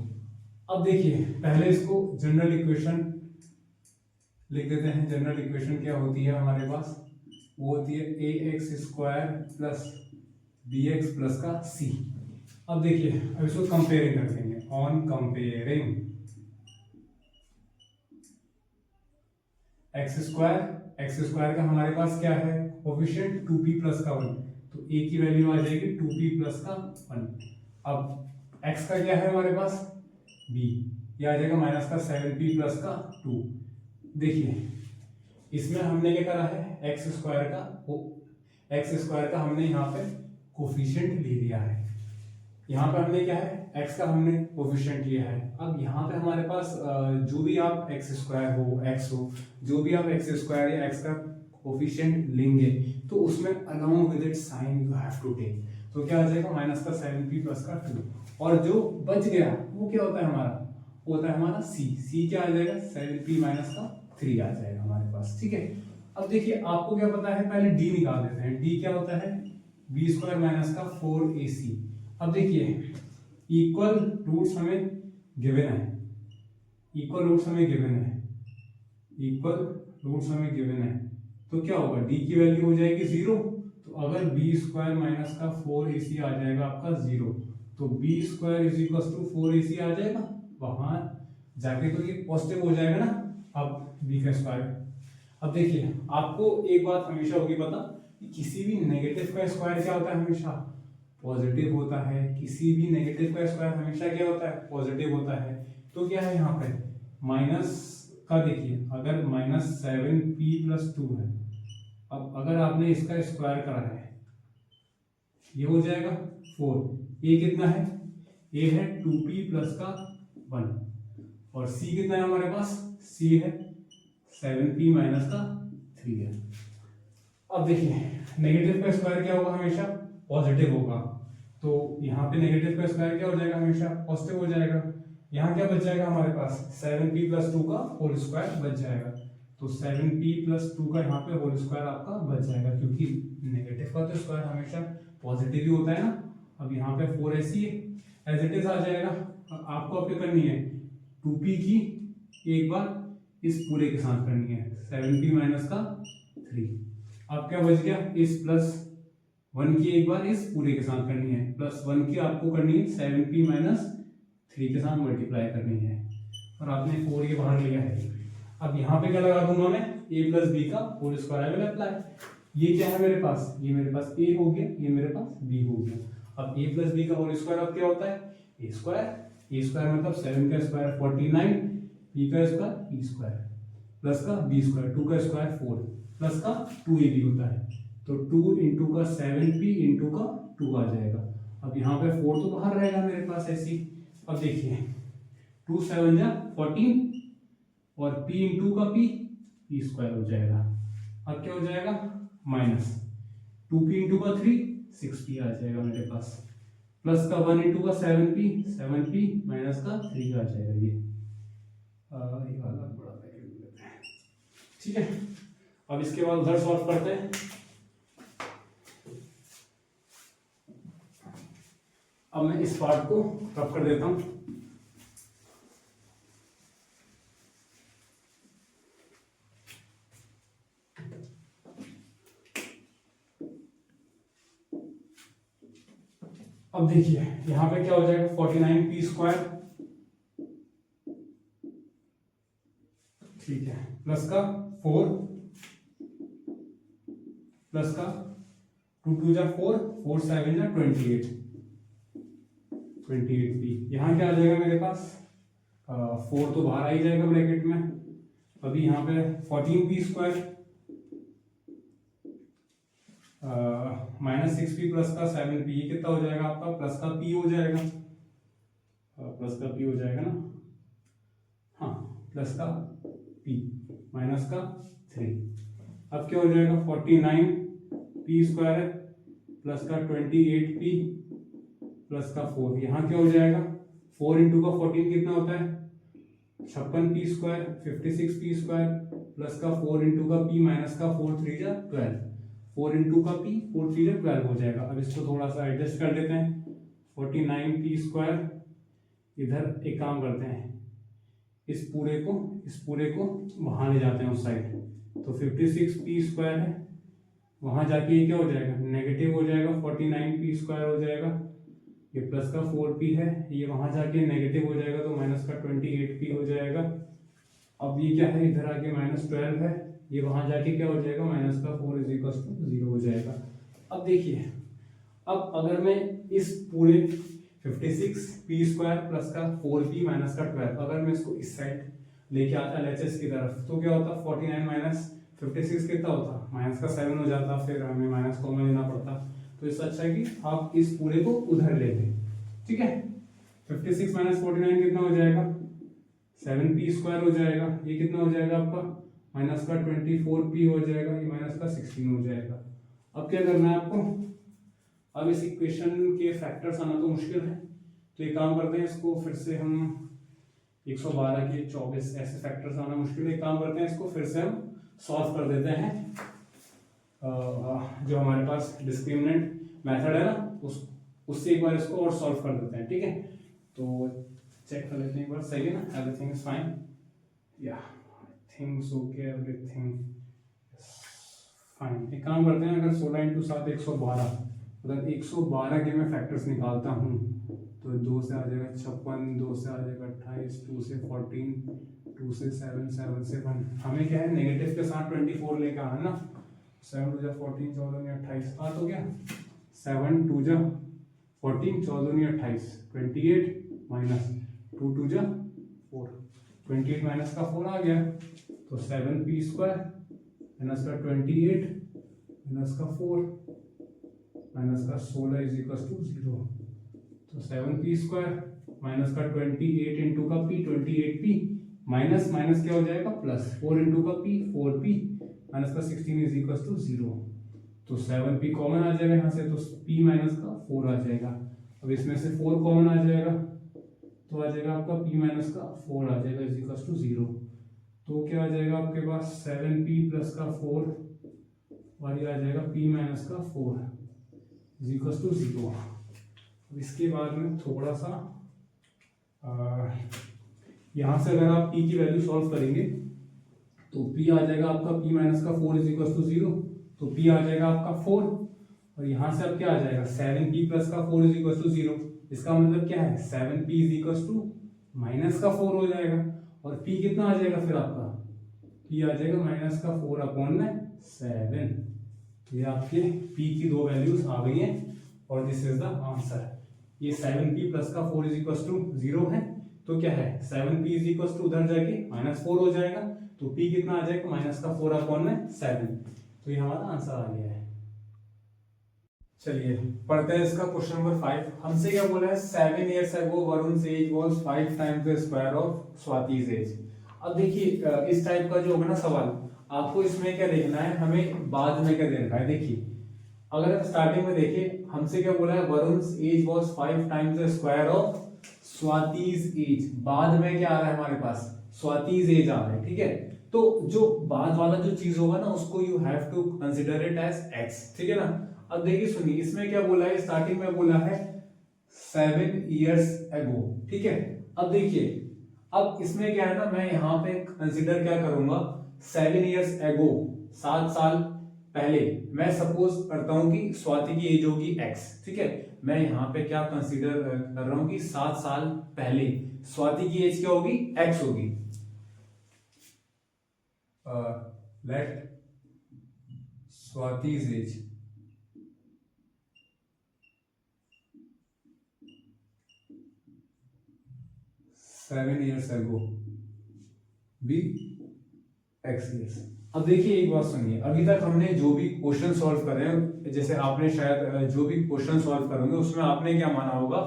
अब देखिए पहले इसको जनरल इक्वेशन लिख देते हैं। जनरल इक्वेशन क्या होती है हमारे पास, वो होती है ax square plus bx plus का c। अब देखिए अब इसको कंपेयरिंग कर देंगे, ऑन कंपेयरिंग एक्स स्क्वायर का हमारे पास क्या है कोफिशिएंट 2p प्लस का 1, तो a की वैल्यू आ जाएगी 2p प्लस का 1। अब x का क्या है हमारे पास b, ये आ जाएगा माइनस का 7p प्लस का 2। देखिए इसमें हमने क्या करा है, एक्स स्क्वायर का हमने यहाँ पे कोफिशिएंट ले लिया है। यहाँ पे हमने क्या है x का हमने कोफिशिएंट लिया है। अब यहाँ पे हमारे पास जो भी आप एक्स स्क्वायर हो x हो, जो भी आप एक्स स्क्वायर या x का कोफिशिएंट लेंगे तो उसमें along with its sign you have to take. तो क्या आ जाएगा माइनस का 7p प्लस का 2, और जो बच गया वो क्या होता है हमारा, होता है हमारा c क्या आ जाएगा 7p माइनस का 3 आ जाएगा हमारे पास। ठीक है, अब देखिए आपको क्या पता है, पहले d निकाल देते हैं। d क्या होता है b स्क्वायर माइनस का 4ac। अब देखिए इक्वल रूट्स हमें गिवन है, इक्वल रूट्स हमें गिवन है, इक्वल रूट्स हमें गिवन है, तो क्या होगा, डी की वैल्यू हो जाएगी 0। तो अगर बी स्क्वायर माइनस का 4ac आ जाएगा आपका 0, तो b square is equal to 4ac आ जाएगा, वहां जाके तो ये पॉजिटिव हो जाएगा ना। अब बी का स्क्वायर, अब देखिए आपको एक बात हमेशा होगी पता कि किसी भी नेगेटिव का स्क्वायर क्या होता है, हमेशा पॉजिटिव होता है, किसी भी नेगेटिव का स्क्वायर हमेशा क्या होता है, पॉजिटिव होता है। तो क्या है यहाँ पे माइनस का, देखिए अगर -7p+2 है, अब अगर आपने इसका स्क्वायर करा है ये हो जाएगा 4, ए कितना है, ए है 2p प्लस का 1, और सी कितना है हमारे पास, सी है 7p माइनस का 3 है। अब देखिए नेगेटिव का स्क्वायर क्या होगा, हमेशा पॉजिटिव होगा, तो यहाँ पे नेगेटिव का स्क्वायर क्या हो जाएगा, हमेशा पॉजिटिव हो जाएगा। यहाँ क्या बच जाएगा हमारे पास, 7p+2 का होल स्क्वायर बच जाएगा, तो 7p+2 का यहाँ पे होल स्क्वायर आपका बच जाएगा, क्योंकि नेगेटिव का तो स्क्वायर हमेशा पॉजिटिव ही होता है ना। अब यहाँ पे 4ac एज इट इज आ जाएगा। आपको अब क्या करनी है, 2p की एक बार इस पूरे के साथ करनी है, 7p माइनस का 3। अब क्या बच गया, इस +1 की एक बार इस पूरे के साथ करनी है, +1 की आपको करनी है 7p माइनस 3 के साथ मल्टीप्लाई करनी है, और आपने 4 ये बाहर लिया है। अब यहाँ पे क्या लगा दूंगा मैं, a प्लस बी का होल स्क्वायर विल अप्लाई। ये क्या है मेरे पास, ये मेरे पास a हो गया, ये मेरे पास b हो गया। अब a प्लस बी का होल स्क्वायर अब क्या होता है, a स्क्वायर मतलब 7 का स्क्वायर 49, p का स्क्वायर e स्क्वायर प्लस का b स्क्वायर, 2 का स्क्वायर 4 प्लस का 2ab होता है, तो 2 इंटू का 7p इंटू का 2 आ जाएगा। अब यहाँ पे 4 तो बाहर रहेगा मेरे पास ऐसी। अब देखिए 2 7 जा 14, और p इंटू का p स्क्वायर हो जाएगा। अब क्या हो जाएगा, माइनस 2p इंटू का 3 6p आ जाएगा मेरे पास, प्लस का 1 इंटू का 7p माइनस का 3 आ जाएगा। ये वाला बड़ा ब्रैकेट लेते हैं, ठीक है। अब इसके बाद उधर सॉल्व करते हैं। अब मैं इस पार्ट को रफ कर देता हूं। अब देखिए यहां पे क्या हो जाएगा, 49p स्क्वायर, ठीक है, प्लस का 4 प्लस का 2 2 जा 4 4 7 जा 28p। यहाँ क्या आ जाएगा मेरे पास, 4 तो बाहर आ ही जाएगा ब्रैकेट में। अभी यहाँ पे 14p स्क्वायर -6p प्लस का 7p, ये कितना हो जाएगा आपका, प्लस का p हो जाएगा, प्लस का p हो जाएगा ना, हाँ प्लस का p माइनस का 3। अब क्या हो जाएगा, 49p स्क्वायर है प्लस का 28p प्लस का 4, यहाँ क्या हो जाएगा, 4 इंटू का 14 कितना होता है 56p square, 56p square plus का 4 इंटू का p माइनस का 4 3 जा 12, 4 इंटू का p 4 3 जा 12 हो जाएगा। अब इसको थोड़ा सा एडजस्ट कर देते हैं, 49p स्क्वायर, इधर एक काम करते हैं, इस पूरे को वहां ले जाते हैं उस साइड, तो 56p स्क्वायर है, वहां जाके ये क्या हो जाएगा, नेगेटिव हो जाएगा, 49p स्क्वायर हो जाएगा, ये प्लस का 4p है, ये वहां जाके नेगेटिव हो जाएगा, तो माइनस का 28p हो जाएगा। अब ये क्या है, इधर आके -12 है, ये वहां जाके क्या हो जाएगा, माइनस का 4 इज इक्वल टू 0 हो जाएगा। अब देखिए, अब अगर मैं इस पूरे 56p स्क्वायर प्लस का 4p माइनस का 12, अगर मैं इसको इस साइड लेके आता LHS की तरफ, तो क्या होता, 49 माइनस 56 कितना होता, माइनस का 7 हो जाता, फिर हमें माइनस कॉमन लेना पड़ता। तो इससे अच्छा है कि आप इस पूरे को उधर ले लें, ठीक है। 56 माइनस 49 कितना हो जाएगा, 7p स्क्वायर हो जाएगा, ये कितना हो जाएगा आपका, माइनस का 24p हो जाएगा, ये माइनस का 16 हो जाएगा। अब क्या करना है आपको, अब इस इक्वेशन के फैक्टर्स आना तो मुश्किल है, तो एक काम करते हैं, इसको फिर से हम 112 के 24 ऐसे फैक्टर्स आना मुश्किल है, एक काम करते हैं, इसको फिर से हम सॉल्व कर देते हैं। जो हमारे पास डिस्क्रिमिनेंट मेथड है ना, उससे एक बार इसको और सॉल्व कर देते हैं, ठीक है। तो चेक कर लेते हैं एक बार, सही है ना, एवरीथिंग इज फाइन, या थिंग्स ओके, एवरीथिंग फाइन। एक काम करते हैं, अगर 16 इंटू 7 112, अगर 112 के मैं फैक्टर्स निकालता हूँ तो 2 से आ जाएगा 56, 2 से आ जाएगा 28, 2 से 14, 2 से 7, 7 से 1, हमें क्या है नेगेटिव के साथ 24 लेके आना ना, 7 2 जा 14, 14 28, आ तो गया 7 2 जा 14, 14 28, 28 माइनस 2 2 जा 4, 28 माइनस का 4 आ गया, तो 7p स्क्वायर माइनस का 28 माइनस का 4 माइनस का 16 इज इक्वल टू 0, तो 7p स्क्वायर माइनस का 28 इंटू का p 28p माइनस माइनस क्या हो जाएगा प्लस, 4 इंटू का p 4p माइनस का 16 इज इक्वल टू 0, तो 7p कॉमन आ जाएगा यहाँ से, तो p माइनस का 4 आ जाएगा। अब इसमें से 4 कॉमन आ जाएगा तो आ जाएगा आपका p माइनस का 4 आ जाएगा इज इक्वल टू 0, तो क्या आ जाएगा आपके पास 7p प्लस का 4 और ये आ जाएगा p माइनस का 4 इज इक्वल टू 0। इसके बाद में थोड़ा सा यहाँ से अगर आप p की वैल्यू सॉल्व करेंगे तो p आ जाएगा आपका p माइनस का 4 इज इक्वल टू 0, तो p आ जाएगा आपका 4, और यहाँ से अब क्या आ जाएगा 7p प्लस का 4 इज इक्वल टू 0, इसका मतलब क्या है 7p is equal to minus का 4 हो जाएगा, और p कितना आ जाएगा फिर आपका, p आ जाएगा माइनस का 4 अपॉन में 7, ये आपके p की दो वैल्यूज आ गई हैं, और दिस इज द आंसर। ये 7p प्लस का 4 इज इक्वल टू 0 है, तो क्या है 7p इज इक्वल टू उधर जाके माइनस 4 हो जाएगा, तो p कितना आ जाएगा माइनस का 4 अपॉन में 7, तो ये हमारा आंसर आ गया है। चलिए पढ़ते हैं इसका क्वेश्चन नंबर 5। हमसे क्या बोला है, 7 years ago Varun age was 5 times the square of Swati's age. अब देखिए इस टाइप का जो होगा ना सवाल, आपको इसमें क्या देखना है, हमें बाद में क्या देखना है। देखिए अगर स्टार्टिंग में देखिए हमसे क्या बोला है, Varun age was 5 times the square of Swati's age, बाद में क्या आ रहा है हमारे पास, स्वाति's एज आ रहा है, ठीक है। तो जो बाद वाला जो चीज होगा ना उसको you have to consider it as x, ठीक है ना। अब देखिए सुनिए इसमें क्या बोला है, स्टार्टिंग में बोला है 7 years ago, ठीक है। अब देखिए अब इसमें क्या है ना, मैं यहाँ पे कंसिडर क्या करूंगा 7 years ago, 7 साल पहले, मैं सपोज करता हूं कि स्वाति की एज होगी x, ठीक है। मैं यहाँ पे क्या कंसीडर कर रहा हूं कि 7 साल पहले स्वाति की एज क्या होगी, x होगी। Let Swati's age seven years ago be x years. अब देखिए एक बात सुनिए, अभी तक हमने जो भी क्वेश्चन सॉल्व कर रहे हैं, जैसे आपने शायद जो भी क्वेश्चन सॉल्व करोगे उसमें आपने क्या माना होगा,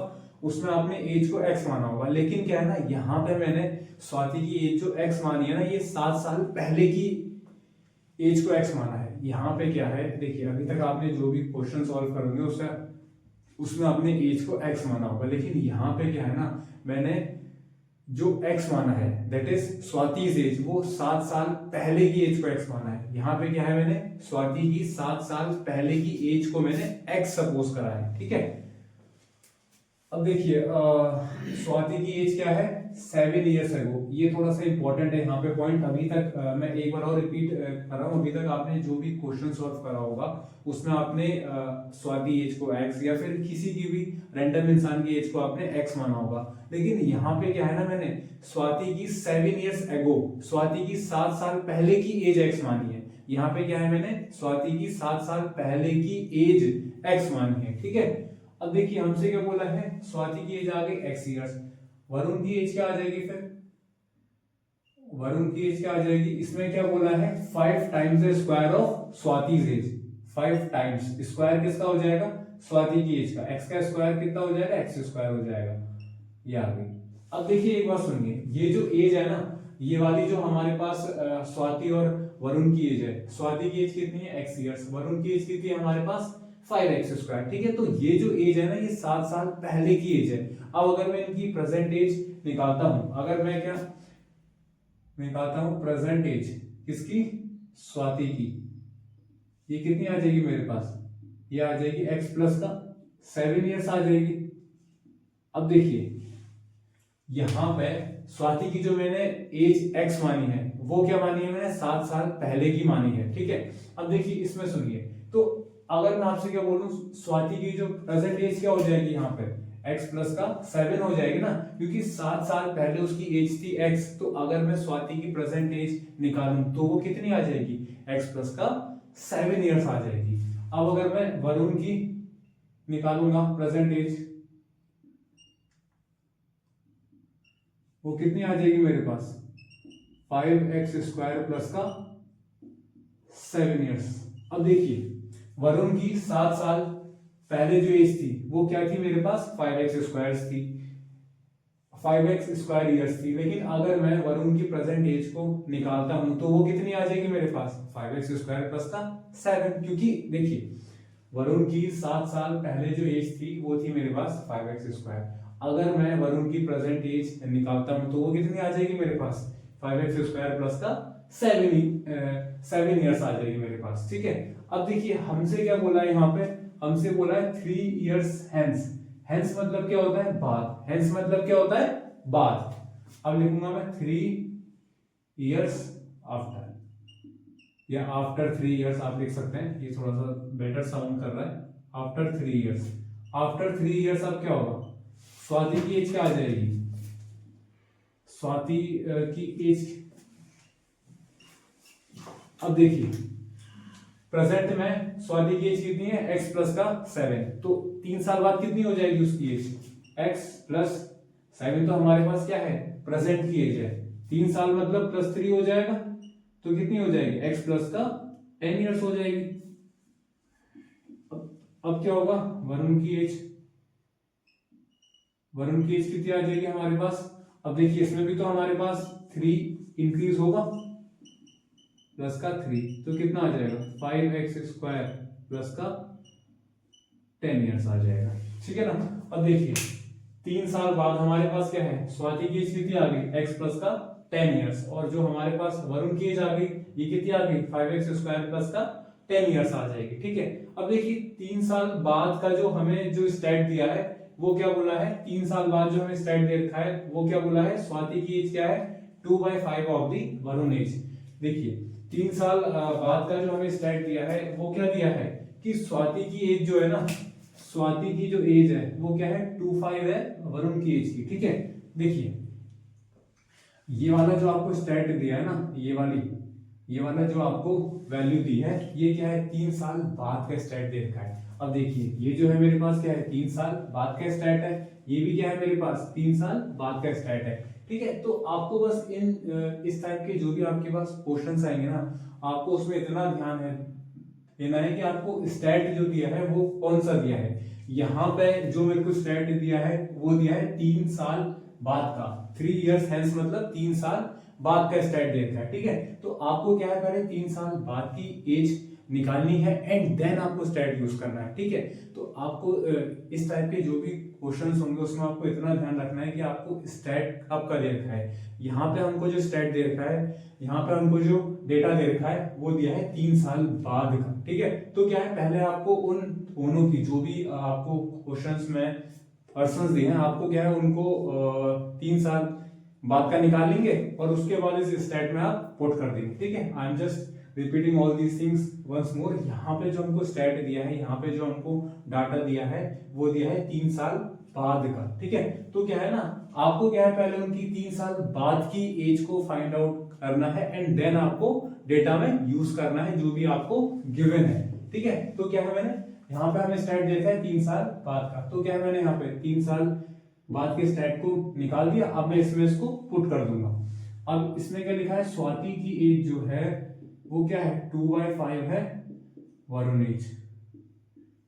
उसमें आपने एज को x माना होगा। लेकिन क्या है ना, यहाँ पे मैंने स्वाति की एज जो x मानी है ना, ये 7 साल पहले की एज को x माना है। यहाँ पे क्या है, देखिए अभी तक आपने जो भी क्वेश्चन सॉल्व करोगे उसमें आपने एज को x माना होगा, लेकिन यहाँ पे क्या है ना, मैंने जो x माना है दैट इज स्वाति's एज, वो 7 साल पहले की एज को x माना है। यहाँ पे क्या है, मैंने स्वाति की 7 साल पहले की एज को मैंने x सपोज करा है, ठीक है। अब देखिए स्वाति की एज क्या है 7 years ago, ये थोड़ा सा इंपॉर्टेंट है यहाँ पे पॉइंट। अभी तक मैं एक बार और रिपीट कर रहा हूँ, अभी तक आपने जो भी क्वेश्चन सॉल्व करा होगा उसमें आपने स्वाति एज को x या फिर किसी की भी रैंडम इंसान की एज को आपने x माना होगा। लेकिन यहाँ पे क्या है ना, मैंने स्वाति की 7 years ago, स्वाति की 7 साल पहले की एज x मानी है। यहाँ पे क्या है, मैंने स्वाति की 7 साल पहले की एज x मानी है, ठीक है। अब देखिए हमसे क्या बोला है, स्वाति की एज आ गई x ईयर्स, वरुण की एज क्या आ जाएगी, फिर वरुण की एज क्या आ जाएगी, इसमें क्या बोला है 5 times the square of Swati's age, 5 times square किसका हो जाएगा, स्वाति की एज का, x का स्क्वायर कितना हो जाएगा, x स्क्वायर हो जाएगा, ये आ गई। अब देखिए एक बात सुनिए, ये जो एज है ना, ये वाली जो हमारे पास स्वाति और वरुण की एज है, स्वाति की एज कितनी है x ईयर्स, वरुण की एज कितनी है हमारे पास 5x स्क्वायर, ठीक है। तो ये जो एज है ना, ये 7 साल पहले की एज है। अब अगर मैं इनकी प्रेजेंट एज निकालता हूं, अगर मैं क्या निकालता हूं प्रेजेंट एज किसकी, स्वाति की, ये कितनी आ जाएगी मेरे पास, ये आ जाएगी x प्लस का 7 ईयर्स आ जाएगी। अब देखिए यहाँ पे स्वाति की जो मैंने एज x मानी है वो क्या मानी है मैंने 7 साल पहले की मानी है, ठीक है। अब देखिए इसमें सुनिए, तो अगर मैं आपसे क्या बोलूं, स्वाति की जो प्रेजेंट एज क्या हो जाएगी यहाँ पे x प्लस का 7 हो जाएगी ना, क्योंकि 7 साल पहले उसकी एज थी x। तो अगर मैं स्वाति की प्रेजेंट एज निकालूं तो वो कितनी आ जाएगी, x प्लस का 7 ईयर्स आ जाएगी। अब अगर मैं वरुण की निकालूंगा प्रेजेंट एज, वो कितनी आ जाएगी मेरे पास 5x² प्लस का 7 ईयर्स। अब देखिए वरुण की 7 साल पहले जो एज थी वो क्या थी मेरे पास 5x² थी, 5x² ईयर्स थी। लेकिन अगर मैं वरुण की प्रेजेंट एज को निकालता हूं तो वो कितनी आ जाएगी मेरे पास 5x² प्लस का 7, क्योंकि देखिए वरुण की 7 साल पहले जो एज थी वो थी मेरे पास 5x²। अगर मैं वरुण की प्रेजेंट एज निकालता हूं तो वो कितनी आ जाएगी मेरे पास 5x² प्लस का 7 ईयर्स आ जाएगी मेरे पास, ठीक है। अब देखिए हमसे क्या बोला है यहाँ पे, हमसे बोला है 3 ईयर्स हेंस। हेंस मतलब क्या होता है बाद, हेंस मतलब क्या होता है बाद। अब लिखूंगा मैं 3 ईयर्स आफ्टर, या आफ्टर 3 ईयर्स आप लिख सकते हैं, ये थोड़ा सा बेटर साउंड कर रहा है। आफ्टर 3 ईयर्स, आफ्टर 3 ईयर्स अब क्या होगा, स्वाति की एज क्या आ जाएगी, स्वाति की एज, अब देखिए प्रेजेंट में स्वाति की एज कितनी है x प्लस का 7, तो 3 साल बाद कितनी हो जाएगी उसकी एज x प्लस 7, तो हमारे पास क्या है प्रेजेंट की एज है। 3 साल मतलब +3 हो जाएगा, तो कितनी हो जाएगी x प्लस का 10 ईयर्स हो जाएगी। अब क्या होगा वरुण की एज, वरुण की एज कितनी आ जाएगी हमारे पास। अब देखिए इसमें भी तो हमारे पास 3 इंक्रीज होगा प्लस का 3, तो कितना आ जाएगा 5x² प्लस का 10 ईयर्स आ जाएगा, ठीक है ना। अब देखिए 3 साल बाद हमारे पास क्या है, स्वाति की एज कितनी आ गई x प्लस का 10 ईयर्स, और जो हमारे पास वरुण की एज आ गई ये कितनी आ गई 5x² प्लस का 10 ईयर्स आ जाएगी, ठीक है। अब देखिए 3 साल बाद का जो हमें जो स्टैट दिया है वो क्या बोला है, 3 साल बाद जो हमें स्टैट दे रखा है वो क्या बोला है, स्वाति की एज क्या है 2/5 ऑफ दी वरुण एज। देखिए 3 साल बाद का जो हमें स्टैट दिया है वो क्या दिया है कि स्वाति की एज जो है ना, स्वाति की जो एज है वो क्या है 25 है वरुण की एज की, ठीक है। देखिए ये वाला जो आपको स्टैट दिया है ना, ये वाला जो आपको वैल्यू दी है ये क्या है 3 साल बाद का स्टैट दे रखा है। अब देखिए ये जो है मेरे पास क्या है 3 साल बाद का स्टैट है, ये भी क्या है मेरे पास 3 साल बाद का स्टैट है, ठीक है। तो आपको बस इस टाइप के जो भी आपके पास क्वेश्चंस आएंगे ना, आपको उसमें इतना ध्यान है देना है कि आपको स्टैट जो दिया है वो कौन सा दिया है। यहाँ पे जो मेरे को स्टैट दिया है वो दिया है 3 साल बाद का, 3 ईयर्स हेंस मतलब 3 साल बाद का स्टैट दे रखा है, ठीक है। तो आपको क्या है पहले 3 साल बाद की एज निकालनी है एंड देन आपको स्टैट यूज करना है, ठीक है। तो आपको इस टाइप के जो भी क्वेश्चंस होंगे उसमें आपको इतना ध्यान रखना है कि आपको स्टैट कब का दे रखा है। यहाँ पे हमको जो स्टैट दे रखा है, यहाँ पे हमको जो डेटा दे रखा है वो दिया है 3 साल बाद का, ठीक है। तो क्या है पहले आपको उन दोनों की जो भी आपको क्वेश्चंस में पर्संस दिए हैं आपको क्या है उनको 3 साल बाद का निकालेंगे और उसके बाद इस स्टैट में आप पुट कर देंगे, ठीक है। I am just repeating all these things once more. यहाँ पे जो हमको स्टैट दिया है, यहाँ पे जो हमको डाटा दिया है वो दिया है 3 साल बाद का, ठीक है। तो क्या है ना आपको क्या है पहले उनकी 3 साल बाद की एज को फाइंड आउट करना है एंड देन आपको डेटा में यूज करना है जो भी आपको गिवन है, ठीक है। तो क्या है मैंने यहाँ पे हमें स्टैट देखा है 3 साल बाद का, तो क्या है मैंने यहाँ पे 3 साल बाद के स्टैट को निकाल दिया। अब मैं इसमें इसको पुट कर दूंगा। अब इसमें क्या लिखा है स्वाति की एज जो है वो क्या है 2/5 है वरुण एज।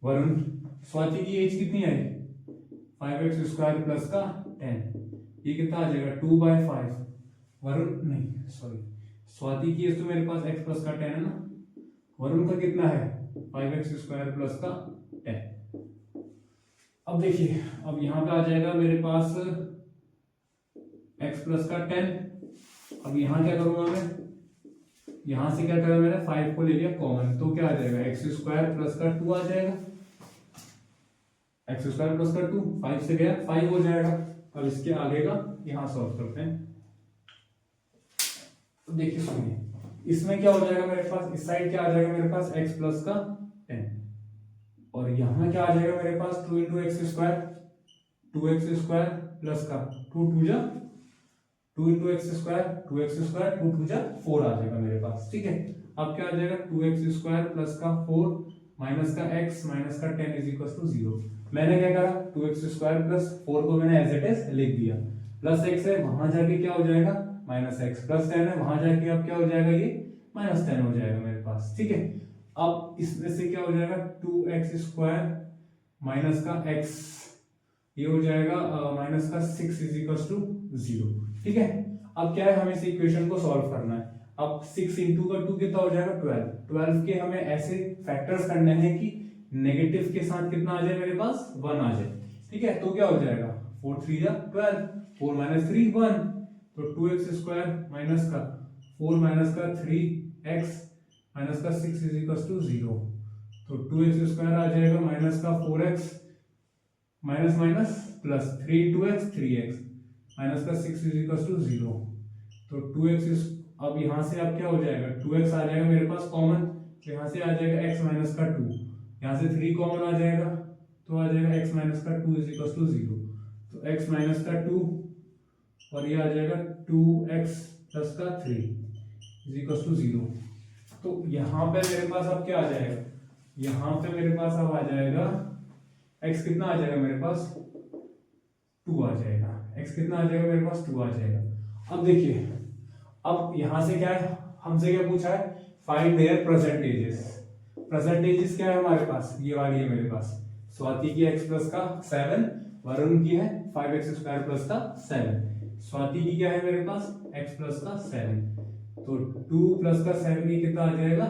वरुण स्वाति की एज कितनी है 5x² प्लस का 10, ये कितना आ जाएगा 2/5। वरुण नहीं सॉरी स्वाति की एज तो मेरे पास x प्लस का 10 है ना, वरुण का कितना है 5x² प्लस का 10। अब देखिए अब यहाँ पे आ जाएगा मेरे पास x प्लस का 10। अब यहाँ क्या करूंगा मैं, यहां से क्या करा मैंने 5 को ले लिया कॉमन, तो क्या आ जाएगा x² प्लस का 2 आ जाएगा, x² प्लस का 2 5 से गया 5 हो जाएगा। अब इसके आगे का यहाँ सॉल्व करते हैं। तो देखिए सुनिए, इसमें क्या हो जाएगा मेरे पास, इस साइड क्या आ जाएगा मेरे पास x प्लस का 10, और यहाँ क्या आ जाएगा मेरे पास 2 into x square, 2x² plus का 2 2 जा 2 इंटू एक्स स्क्वायर, 2x², 2 2 जा 4 आ जाएगा मेरे पास। ठीक है, अब क्या आ जाएगा 2x² प्लस का 4 माइनस का x माइनस का 10 इज इक्वल टू 0। मैंने क्या करा, 2x² प्लस 4 को मैंने एज इट इज लिख दिया, प्लस x है वहां जाके क्या हो जाएगा माइनस x, प्लस 10 है वहां जाके अब क्या हो जाएगा ये माइनस 10 हो जाएगा मेरे पास। ठीक है, अब इसमें से क्या हो जाएगा 2x² माइनस का x, ये हो जाएगा माइनस का 6 इज इक्वल टू 0। ठीक है, अब क्या है, हमें इस इक्वेशन को सॉल्व करना है। अब 6 इंटू का 2 कितना हो जाएगा 12, 12 के हमें ऐसे फैक्टर्स करने हैं कि नेगेटिव के साथ कितना आ जाए मेरे पास 1 आ जाए। ठीक है, तो क्या हो जाएगा 4 3 जा 12, 4 माइनस 3 1, तो 2x² माइनस का 4 माइनस का 3x माइनस का 6 इज इक्वल टू 0, तो 2x² आ जाएगा माइनस का 4x minus minus plus 3 2x 3x minus का 6 इज इक्वल टू 0, तो 2x अब यहाँ से अब क्या हो जाएगा 2x आ जाएगा मेरे पास कॉमन, तो यहाँ से आ जाएगा x माइनस का 2, यहाँ से 3 कॉमन आ जाएगा तो आ जाएगा x माइनस का 2 इज इक्वल टू 0, तो x माइनस का 2 और ये आ जाएगा 2x प्लस का 3 इज इक्वल टू 0। तो यहाँ पे मेरे पास अब क्या आ जाएगा, यहाँ पे मेरे पास अब आ जाएगा x कितना आ जाएगा मेरे पास 2 आ जाएगा, x कितना आ जाएगा मेरे पास 2 आ जाएगा। अब देखिए, अब यहां से क्या है, हमसे क्या पूछा है, फाइंड देयर परसेंटेजेस। परसेंटेजेस क्या है हमारे पास, ये वाली है मेरे पास, स्वाति की x प्लस का 7, वरुण की है 5x² प्लस का 7। स्वाति की क्या है मेरे पास x प्लस का 7, तो 2 प्लस का 7 ये कितना आ जाएगा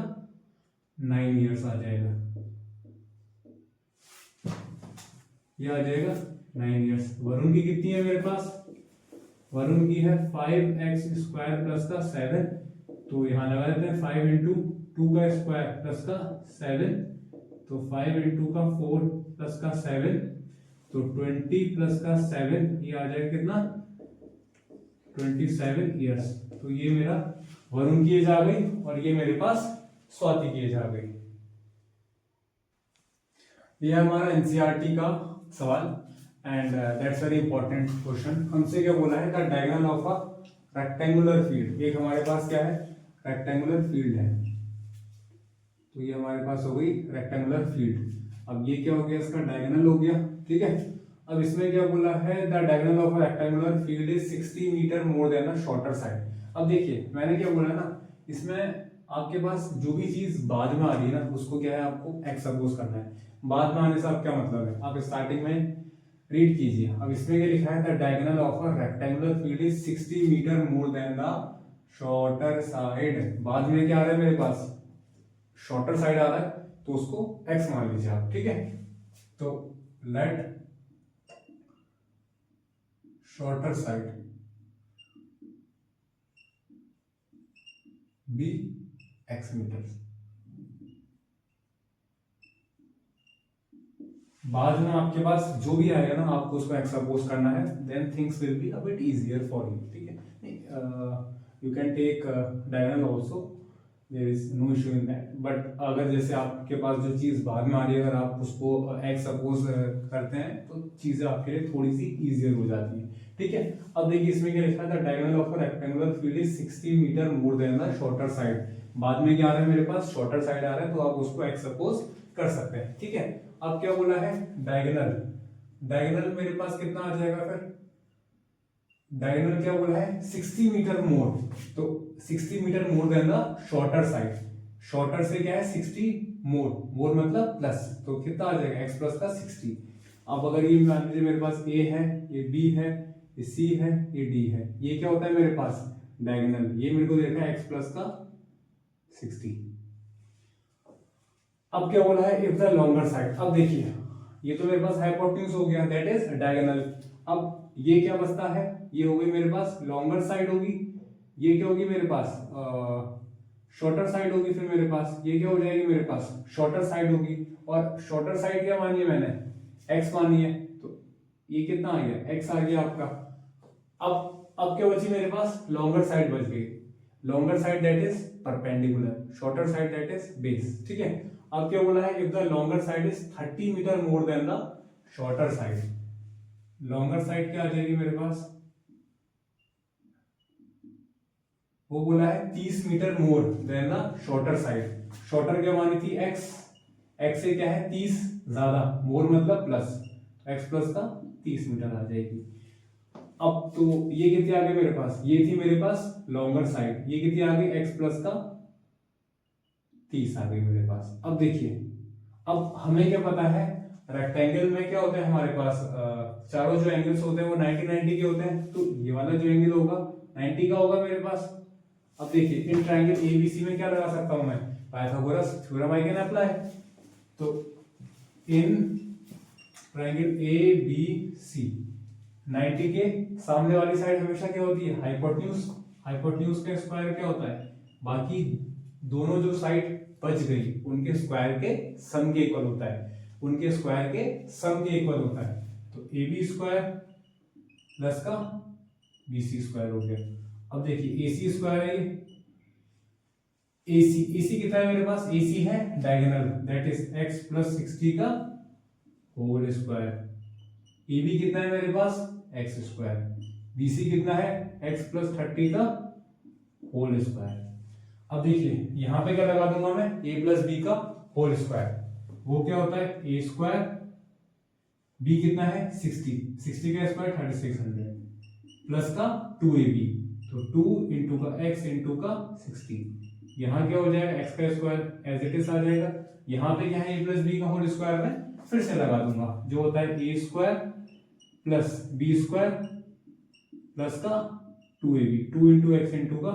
9 इयर्स आ जाएगा, ये आ जाएगा 9 इयर्स। वरुण की कितनी है मेरे पास, वरुण की है 5x² प्लस का 7, तो यहाँ लगा देते हैं 5 इंटू 2 का स्क्वायर प्लस का 7, तो 5 इंटू का 4 प्लस का 7, तो 20 प्लस का 7 ये आ जाएगा कितना 27 इयर्स। तो ये मेरा वरुण की एज आ गई और ये मेरे पास स्वाति की एज आ गई। ये हमारा एनसीईआरटी का सवाल and that's very important question. हमसे क्या बोला है, the diagonal of a rectangular field. एक हमारे पास क्या है रेक्टेंगुलर फील्ड है, तो ये हमारे पास हो गई रेक्टेंगुलर फील्ड। अब ये क्या हो गया, इसका डायगोनल हो गया। ठीक है, अब इसमें क्या बोला है, the diagonal of a rectangular field is 60 metre more than the shorter side. अब देखिए मैंने क्या बोला ना, इसमें आपके पास जो भी चीज बाद में आ रही है ना उसको क्या है आपको एक्स सपोज करना है। बाद में आने से आप क्या मतलब है, आप स्टार्टिंग में रीड कीजिए। अब इसमें क्या लिखा है, the diagonal of a rectangular field is 60 metre more than the shorter side. बाद में क्या आ रहा है मेरे पास शॉर्टर साइड आ रहा है, तो उसको x मान लीजिए आप। ठीक है, तो let shorter side be x metre. बाद में आपके पास जो भी आएगा ना आपको उसको x सपोज करना है, then things will be a bit easier for you. ठीक है, you can take diagonal also, there is no issue in that, but अगर जैसे आपके पास जो चीज बाद में आ रही है अगर आप उसको x सपोज करते हैं तो चीजें आपके लिए थोड़ी सी इजियर हो जाती है। ठीक है, अब देखिए इसमें क्या लिखा था, diagonal of a rectangular field is 60 metre more than the shorter side. बाद में क्या आ रहा है मेरे पास शॉर्टर साइड आ रहा है, तो आप उसको x सपोज कर सकते हैं। ठीक है, अब क्या बोला है डायगोनल, डायगोनल मेरे पास कितना आ जाएगा, फिर डायगोनल क्या बोला है 60 मीटर मोर, तो 60 metre more than the shorter side. Shorter से क्या है 60 मोर, मोर मतलब प्लस, तो कितना आ जाएगा x प्लस का 60। अब अगर ये मान लीजिए मेरे पास a है, ये b है, ये c है, ये d है, ये क्या होता है मेरे पास डायगोनल, ये मेरे को देखा है x प्लस का 60। अब क्या बोला है इफ द लॉन्गर साइड। अब देखिए ये तो मेरे पास हाइपोटेन्यूज हो गया, दैट इज डायगोनल। अब ये क्या बचता है, ये हो गई मेरे पास लॉन्गर साइड होगी, ये क्या होगी मेरे पास शॉर्टर साइड होगी, फिर मेरे पास ये क्या हो जाएगी मेरे पास शॉर्टर साइड होगी। और शॉर्टर साइड क्या मानी है मैंने x मानी है, तो ये कितना आ गया x आ गया आपका। अब क्या बची मेरे पास, लॉन्गर साइड बच गई। Longer side that is perpendicular, shorter side that is base. ठीक है, अब क्या बोला है, if the longer side is 30 metre more than the shorter side. Longer side क्या आ जाएगी मेरे पास, वो बोला है 30 metre more than the shorter side. Shorter क्या मानी थी, x, x से क्या है 30 ज्यादा, मोर मतलब प्लस, x प्लस का 30 मीटर आ जाएगी। अब तो ये कितनी आ गई मेरे पास, ये थी मेरे पास लॉन्गर साइड, ये कितनी आ गई, x प्लस का 30 आ गई मेरे पास। अब देखिए, अब हमें क्या पता है, रेक्टेंगल में क्या होता है हमारे पास, चारों जो एंगल्स होते हैं वो 90 के होते हैं, तो ये वाला जो एंगल होगा 90 का होगा मेरे पास। अब देखिए, इन ट्रायंगल एबीसी में क्या लगा सकता हूं मैं, Pythagoras theorem I can apply. तो इन ट्रायंगल एबीसी 90 के सामने वाली साइड हमेशा क्या होती है, हाइपोटेन्यूज। हाइपोटेन्यूज का स्क्वायर क्या होता है, बाकी दोनों जो साइड बच गई उनके स्क्वायर के सम के इक्वल होता है, उनके स्क्वायर के सम के इक्वल होता है। तो ए बी स्क्वायर प्लस का बी सी स्क्वायर हो गया। अब देखिए ए सी स्क्वायर है, ए सी कितना है मेरे पास, ए सी है diagonal that is x plus 60 का होल स्क्वायर। ए बी कितना है मेरे पास, एक्स स्क्वायर। बी सी कितना है, एक्स प्लस 30 का होल स्क्वायर। अब देखिए यहां पे क्या लगा दूंगा मैं, a प्लस बी का होल स्क्वायर, वो क्या होता है ए स्क्वायर, बी कितना है 60, 60 का स्क्वायर 3600 प्लस का 2ab, तो 2 इंटू का x इंटू का 60। यहाँ क्या हो जाएगा, x का स्क्वायर एज इट इज आ जाएगा। यहाँ पे क्या है, a प्लस बी का होल स्क्वायर में फिर से लगा दूंगा, जो होता है a square plus b square plus का 2ab, 2 इंटू एक्स इंटू का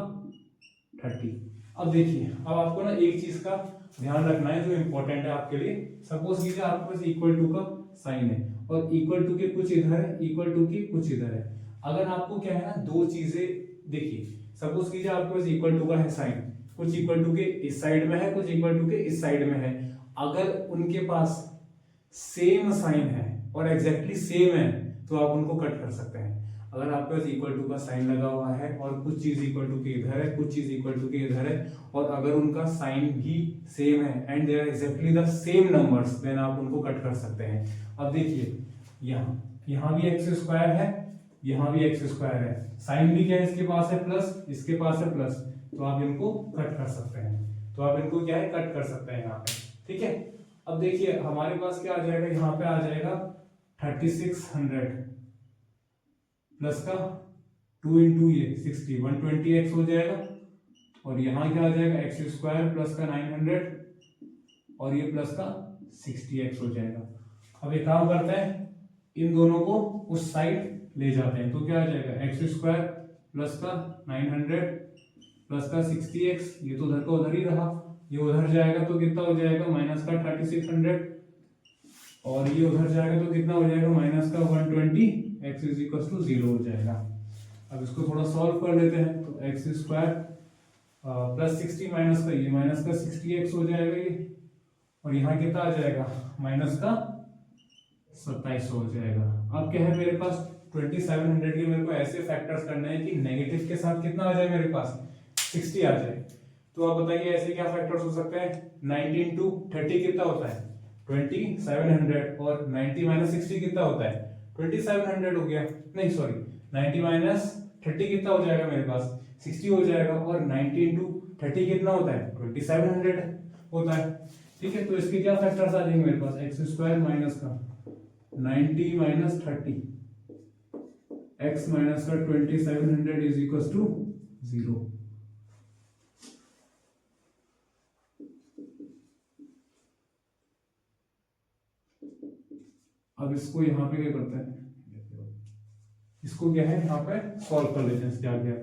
30। अब देखिए, अब आपको ना एक चीज का ध्यान रखना है जो इंपॉर्टेंट है आपके लिए। सपोज कीजिए आपके पास इक्वल टू का साइन है और इक्वल टू के कुछ इधर है, इक्वल टू के कुछ इधर है। अगर आपको क्या है ना, दो चीजें देखिए, सपोज कीजिए आपके पास इक्वल टू का है साइन, कुछ इक्वल टू के इस साइड में है, कुछ इक्वल टू के इस साइड में है। अगर उनके पास सेम साइन है और एग्जैक्टली सेम है तो आप उनको कट कर सकते हैं। अगर आपके पास इक्वल टू का साइन लगा हुआ है और कुछ चीज इक्वल टू के इधर है, कुछ चीज इक्वल टू के इधर है, और अगर उनका साइन भी सेम है and they are exactly the same numbers, then आप उनको कट कर सकते हैं। अब देखिए, यहाँ भी एक्स स्क्वायर है, यहाँ भी एक्स स्क्वायर है, साइन भी क्या है, इसके पास है प्लस, इसके पास है प्लस, तो आप इनको कट कर सकते हैं। तो आप इनको क्या है, कट कर सकते हैं यहाँ पे। ठीक है, अब देखिए हमारे पास क्या आ जाएगा, यहाँ पे आ जाएगा 3600 प्लस का 2 इंटू ये 60, 120x हो जाएगा, और यहाँ क्या आ जाएगा, एक्स स्क्वायर प्लस का 900 और ये प्लस का 60x हो जाएगा। अब एक काम करते हैं, इन दोनों को उस साइड ले जाते हैं, तो क्या आ जाएगा, एक्स स्क्वायर प्लस का 900 प्लस का 60x, ये तो उधर का उधर ही रहा, ये उधर जाएगा तो कितना हो जाएगा, माइनस का 3600, और ये उधर जाएगा तो कितना हो जाएगा, माइनस का 120, x इज इक्वल टू 0 हो जाएगा। अब इसको थोड़ा सॉल्व कर लेते हैं, तो एक्स स्क्वायर प्लस 60 माइनस का ये माइनस का 60x हो जाएगा ये, और यहाँ कितना आ जाएगा, माइनस का 27 हो जाएगा। अब क्या है मेरे पास 2700 के मेरे को ऐसे फैक्टर्स करने हैं कि नेगेटिव के साथ कितना आ जाए मेरे पास, 60 आ जाए। तो आप बताइए ऐसे क्या फैक्टर्स हो सकते हैं, 90 इंटू 30 कितना होता है, 2700, और 90 माइनस 60 कितना होता है, 2700 हो गया, नहीं सॉरी 90 माइनस 30 कितना हो जाएगा मेरे पास, 60 हो जाएगा, और 90 इंटू 30 कितना होता है, 2700 होता है। ठीक है, तो इसके क्या फैक्टर्स आ जाएंगे मेरे पास, एक्स स्क्वायर माइनस का 90 माइनस 30 x माइनस का 2700 इज इक्वल टू 0। अब इसको यहाँ पे क्या करते हैं, इसको क्या है यहाँ पे सॉल्व कर लेते हैं, क्या गया।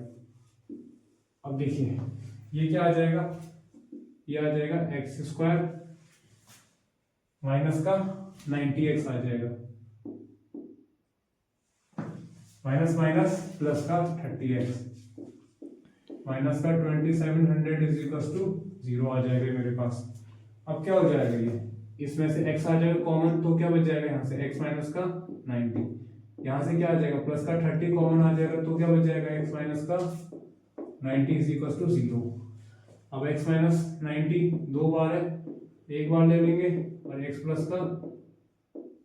अब देखिए ये क्या आ जाएगा, ये आ जाएगा एक्स स्क्वायर माइनस का 90x आ जाएगा, माइनस माइनस प्लस का 30x, माइनस का 2700 इज इक्वल टू 0 आ जाएगा मेरे पास। अब क्या हो जाएगा, ये इसमें से x आ जाएगा कॉमन, तो क्या बच जाएगा यहाँ से, x माइनस का 90, यहाँ से क्या आ जाएगा, प्लस का 30 कॉमन आ जाएगा, तो क्या बच जाएगा, x माइनस का 90 इज इक्वल टू 0। अब x माइनस 90 दो बार है, एक बार ले लेंगे, और x प्लस का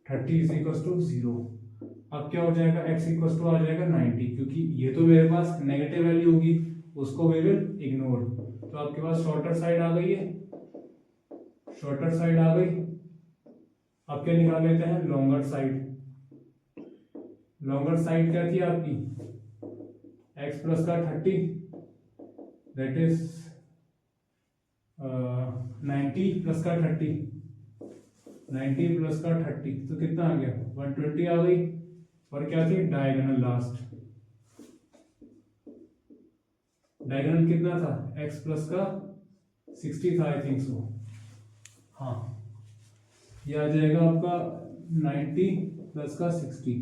30 इज इक्वल टू 0। अब क्या हो जाएगा, x इक्वल टू आ जाएगा 90, क्योंकि ये तो मेरे पास नेगेटिव वैल्यू होगी, उसको वी विल इग्नोर। तो आपके पास शॉर्टर साइड आ गई है, शॉर्टर साइड आ गई। अब क्या निकाल लेते हैं, लॉन्गर साइड। लॉन्गर साइड क्या थी आपकी, x प्लस का 30 दैट इज 90 प्लस का 30, 90 प्लस का 30 तो कितना आ गया, 120 आ गई। और क्या थी, डायगोनल लास्ट, डायगोनल कितना था, x प्लस का 60 था आई थिंक सो। हाँ, ये आ जाएगा आपका 90 प्लस का 60,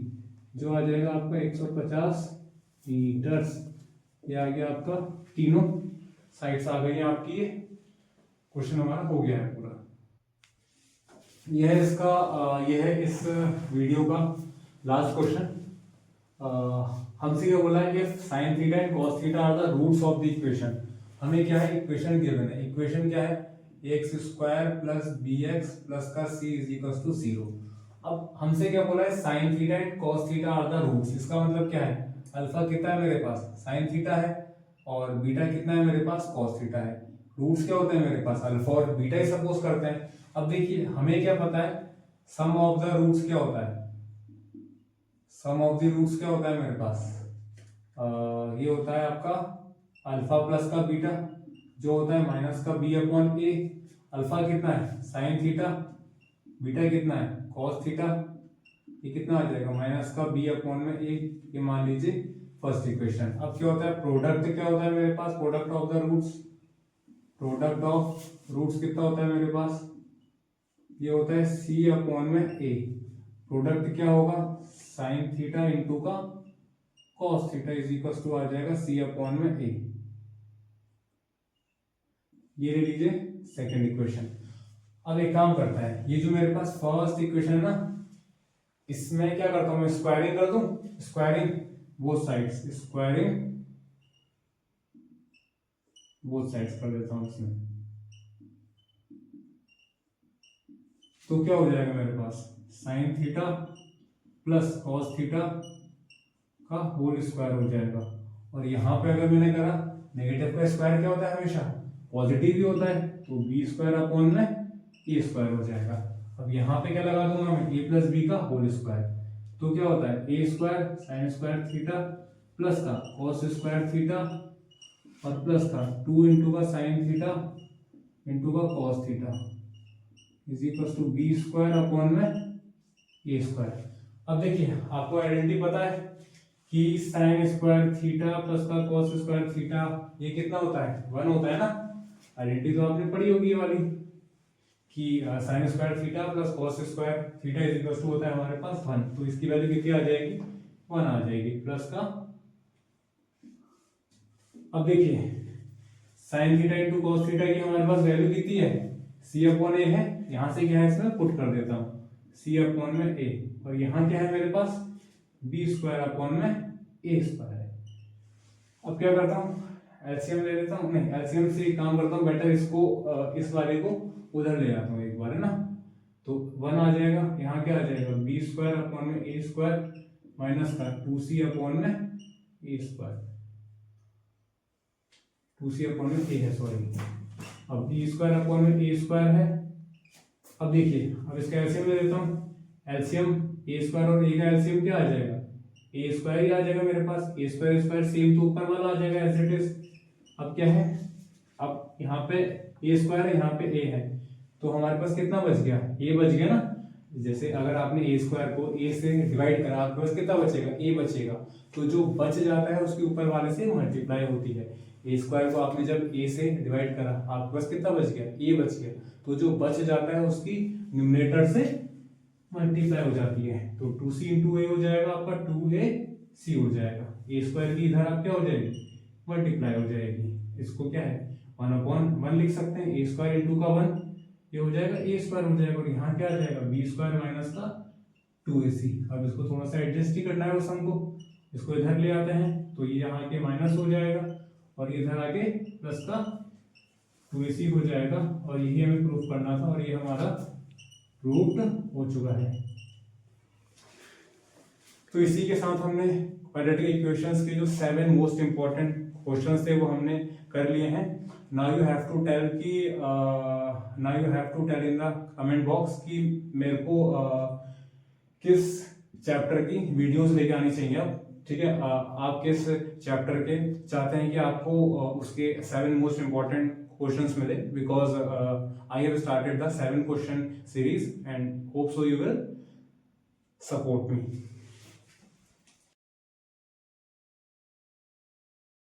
जो आ जाएगा आपका 150 मीटर्स। ये आ गया आपका, तीनों साइड्स आ गई हैं आपकी। ये क्वेश्चन हमारा हो गया है पूरा। यह है इसका यह है इस वीडियो का लास्ट क्वेश्चन। हमसे क्या बोला है, if sign theta and cos theta are the roots of the equation. हमें क्या है, इक्वेशन गिवन है। इक्वेशन क्या है, x square plus B x plus का सी इज इक्वल टू 0। अब हमसे क्या बोला है, sine theta and cos theta are the roots. इसका मतलब क्या है, अल्फा कितना है मेरे पास, साइन थीटा है, और बीटा कितना है मेरे पास, कॉस थीटा है। रूट्स क्या होते हैं मेरे पास, अल्फा और बीटा ही सपोज करते हैं। अब देखिए हमें क्या पता है, सम ऑफ द रूट्स क्या होता है, सम ऑफ द रूट्स क्या होता है मेरे पास, ये होता है आपका अल्फा प्लस का बीटा, जो होता है माइनस का बी अपॉन ए। अल्फा कितना है, साइन थीटा, बीटा कितना है, कॉस थीटा। ये कितना आ जाएगा, माइनस का बी अपॉन में ए। ये मान लीजिए फर्स्ट इक्वेशन। अब क्या होता है, प्रोडक्ट क्या होता है मेरे पास, product of the roots, product of roots कितना होता है मेरे पास, ये होता है सी अपॉन में ए। प्रोडक्ट क्या होगा, साइन थीटा इंटू का cos theta is equal to आ जाएगा सी अपॉन में ए। ये ले लीजिए सेकंड इक्वेशन। अब एक काम करता है, ये जो मेरे पास फर्स्ट इक्वेशन है ना, इसमें क्या करता हूं मैं, स्क्वायरिंग कर दूं, squaring both sides, squaring both sides कर देता हूं इसमें। तो क्या हो जाएगा मेरे पास, sine theta plus cos theta का होल स्क्वायर हो जाएगा। और यहाँ पे अगर मैंने करा, नेगेटिव का स्क्वायर क्या होता है, हमेशा पॉजिटिव ही होता है, तो बी स्क्वायर अपॉन में ए स्क्वायर हो जाएगा। अब यहाँ पे क्या लगा दूंगा मैं, ए प्लस बी का होल स्क्वायर। तो क्या होता है, a square sine square theta plus का कॉस स्क्वायर थीटा और प्लस का 2 इंटू का साइन थीटा इंटू का cos theta is equal to b square upon में ए स्क्वायर। अब देखिए आपको आइडेंटिटी पता है कि साइन स्क्वायर थीटा प्लस का कॉस स्क्वायर थीटा ये कितना होता है, 1 होता है ना। आइडेंटिटी तो आपने पढ़ी होगी ये वाली, कि sine square theta plus cos square theta is equal to होता है हमारे पास 1। तो इसकी वैल्यू कितनी आ जाएगी, 1 आ जाएगी प्लस का। अब देखिए sign theta into cos theta की हमारे पास वैल्यू कितनी है, सी अपॉन ए है। यहां से क्या है, इसमें पुट कर देता हूं, सी अपॉन में ए, और यहाँ क्या है मेरे पास, बी स्क्वायर अपॉन में ए स्क्वायर है। अब क्या करता हूँ, एलसीएम ले लेता हूँ, नहीं एलसीएम से काम करता हूँ, बेटर इसको इस वाले को उधर ले जाता हूँ एक बार, है ना। तो 1 आ जाएगा, यहाँ क्या आ जाएगा, बी स्क्वायर अपॉन में ए स्क्वायर माइनस का 2c अपॉन में ए स्क्वायर, 2c अपॉन में ए है, सॉरी। अब बी स्क्वायर अपॉन में ए स्क्वायर है। अब देखिए अब इसका एलसीएम ले लेता हूँ, एलसीएम ए स्क्वायर और ए का एलसीएम क्या आ जाएगा, ए स्क्वायर ही आ जाएगा मेरे पास। ए स्क्वायर स्क्वायर सेम तो ऊपर वाला आ जाएगा एज इट इज। अब क्या है, अब यहाँ पे ए स्क्वायर है, यहाँ पे ए है, तो हमारे पास कितना बच गया, ए बच गया ना। जैसे अगर आपने ए स्क्वायर को ए से डिवाइड करा, आपके पास कितना बचेगा, ए बचेगा। तो जो बच जाता है उसके ऊपर वाले से मल्टीप्लाई होती है। ए स्क्वायर को आपने जब ए से डिवाइड करा, आपके पास कितना बच गया, ए बच गया। तो जो बच जाता है उसकी न्यूमरेटर से मल्टीप्लाई हो जाती है। तो 2c इंटू ए हो जाएगा आपका, 2ac हो जाएगा। ए स्क्वायर की इधर आप क्या हो जाएगी, मल्टीप्लाई हो जाएगी। इसको क्या है 1 अपॉन 1 लिख सकते हैं, ए स्क्वायर इंटू का 1 ये हो जाएगा, ए स्क्वायर हो जाएगा। और यहाँ क्या आ जाएगा, बी स्क्वायर माइनस का 2ac। अब इसको थोड़ा सा एडजस्ट ही करना है उस सम को, इसको इधर ले आते हैं तो ये यहाँ के माइनस हो जाएगा और इधर आके प्लस का 2ac हो जाएगा, और यही हमें प्रूफ करना था और ये हमारा प्रूव्ड हो चुका है। तो इसी के साथ हमने क्वाड्रेटिक इक्वेशंस के जो 7 मोस्ट इंपॉर्टेंट क्वेश्चंस थे वो हमने कर लिए हैं। Now you have to tell in the comment box कि मेरे को किस चैप्टर की वीडियोस लेके आनी चाहिए अब, ठीक है। आप किस चैप्टर के चाहते हैं कि आपको उसके 7 मोस्ट इंपॉर्टेंट क्वेश्चंस मिले, because I have started the 7 question series and hope so you will support me.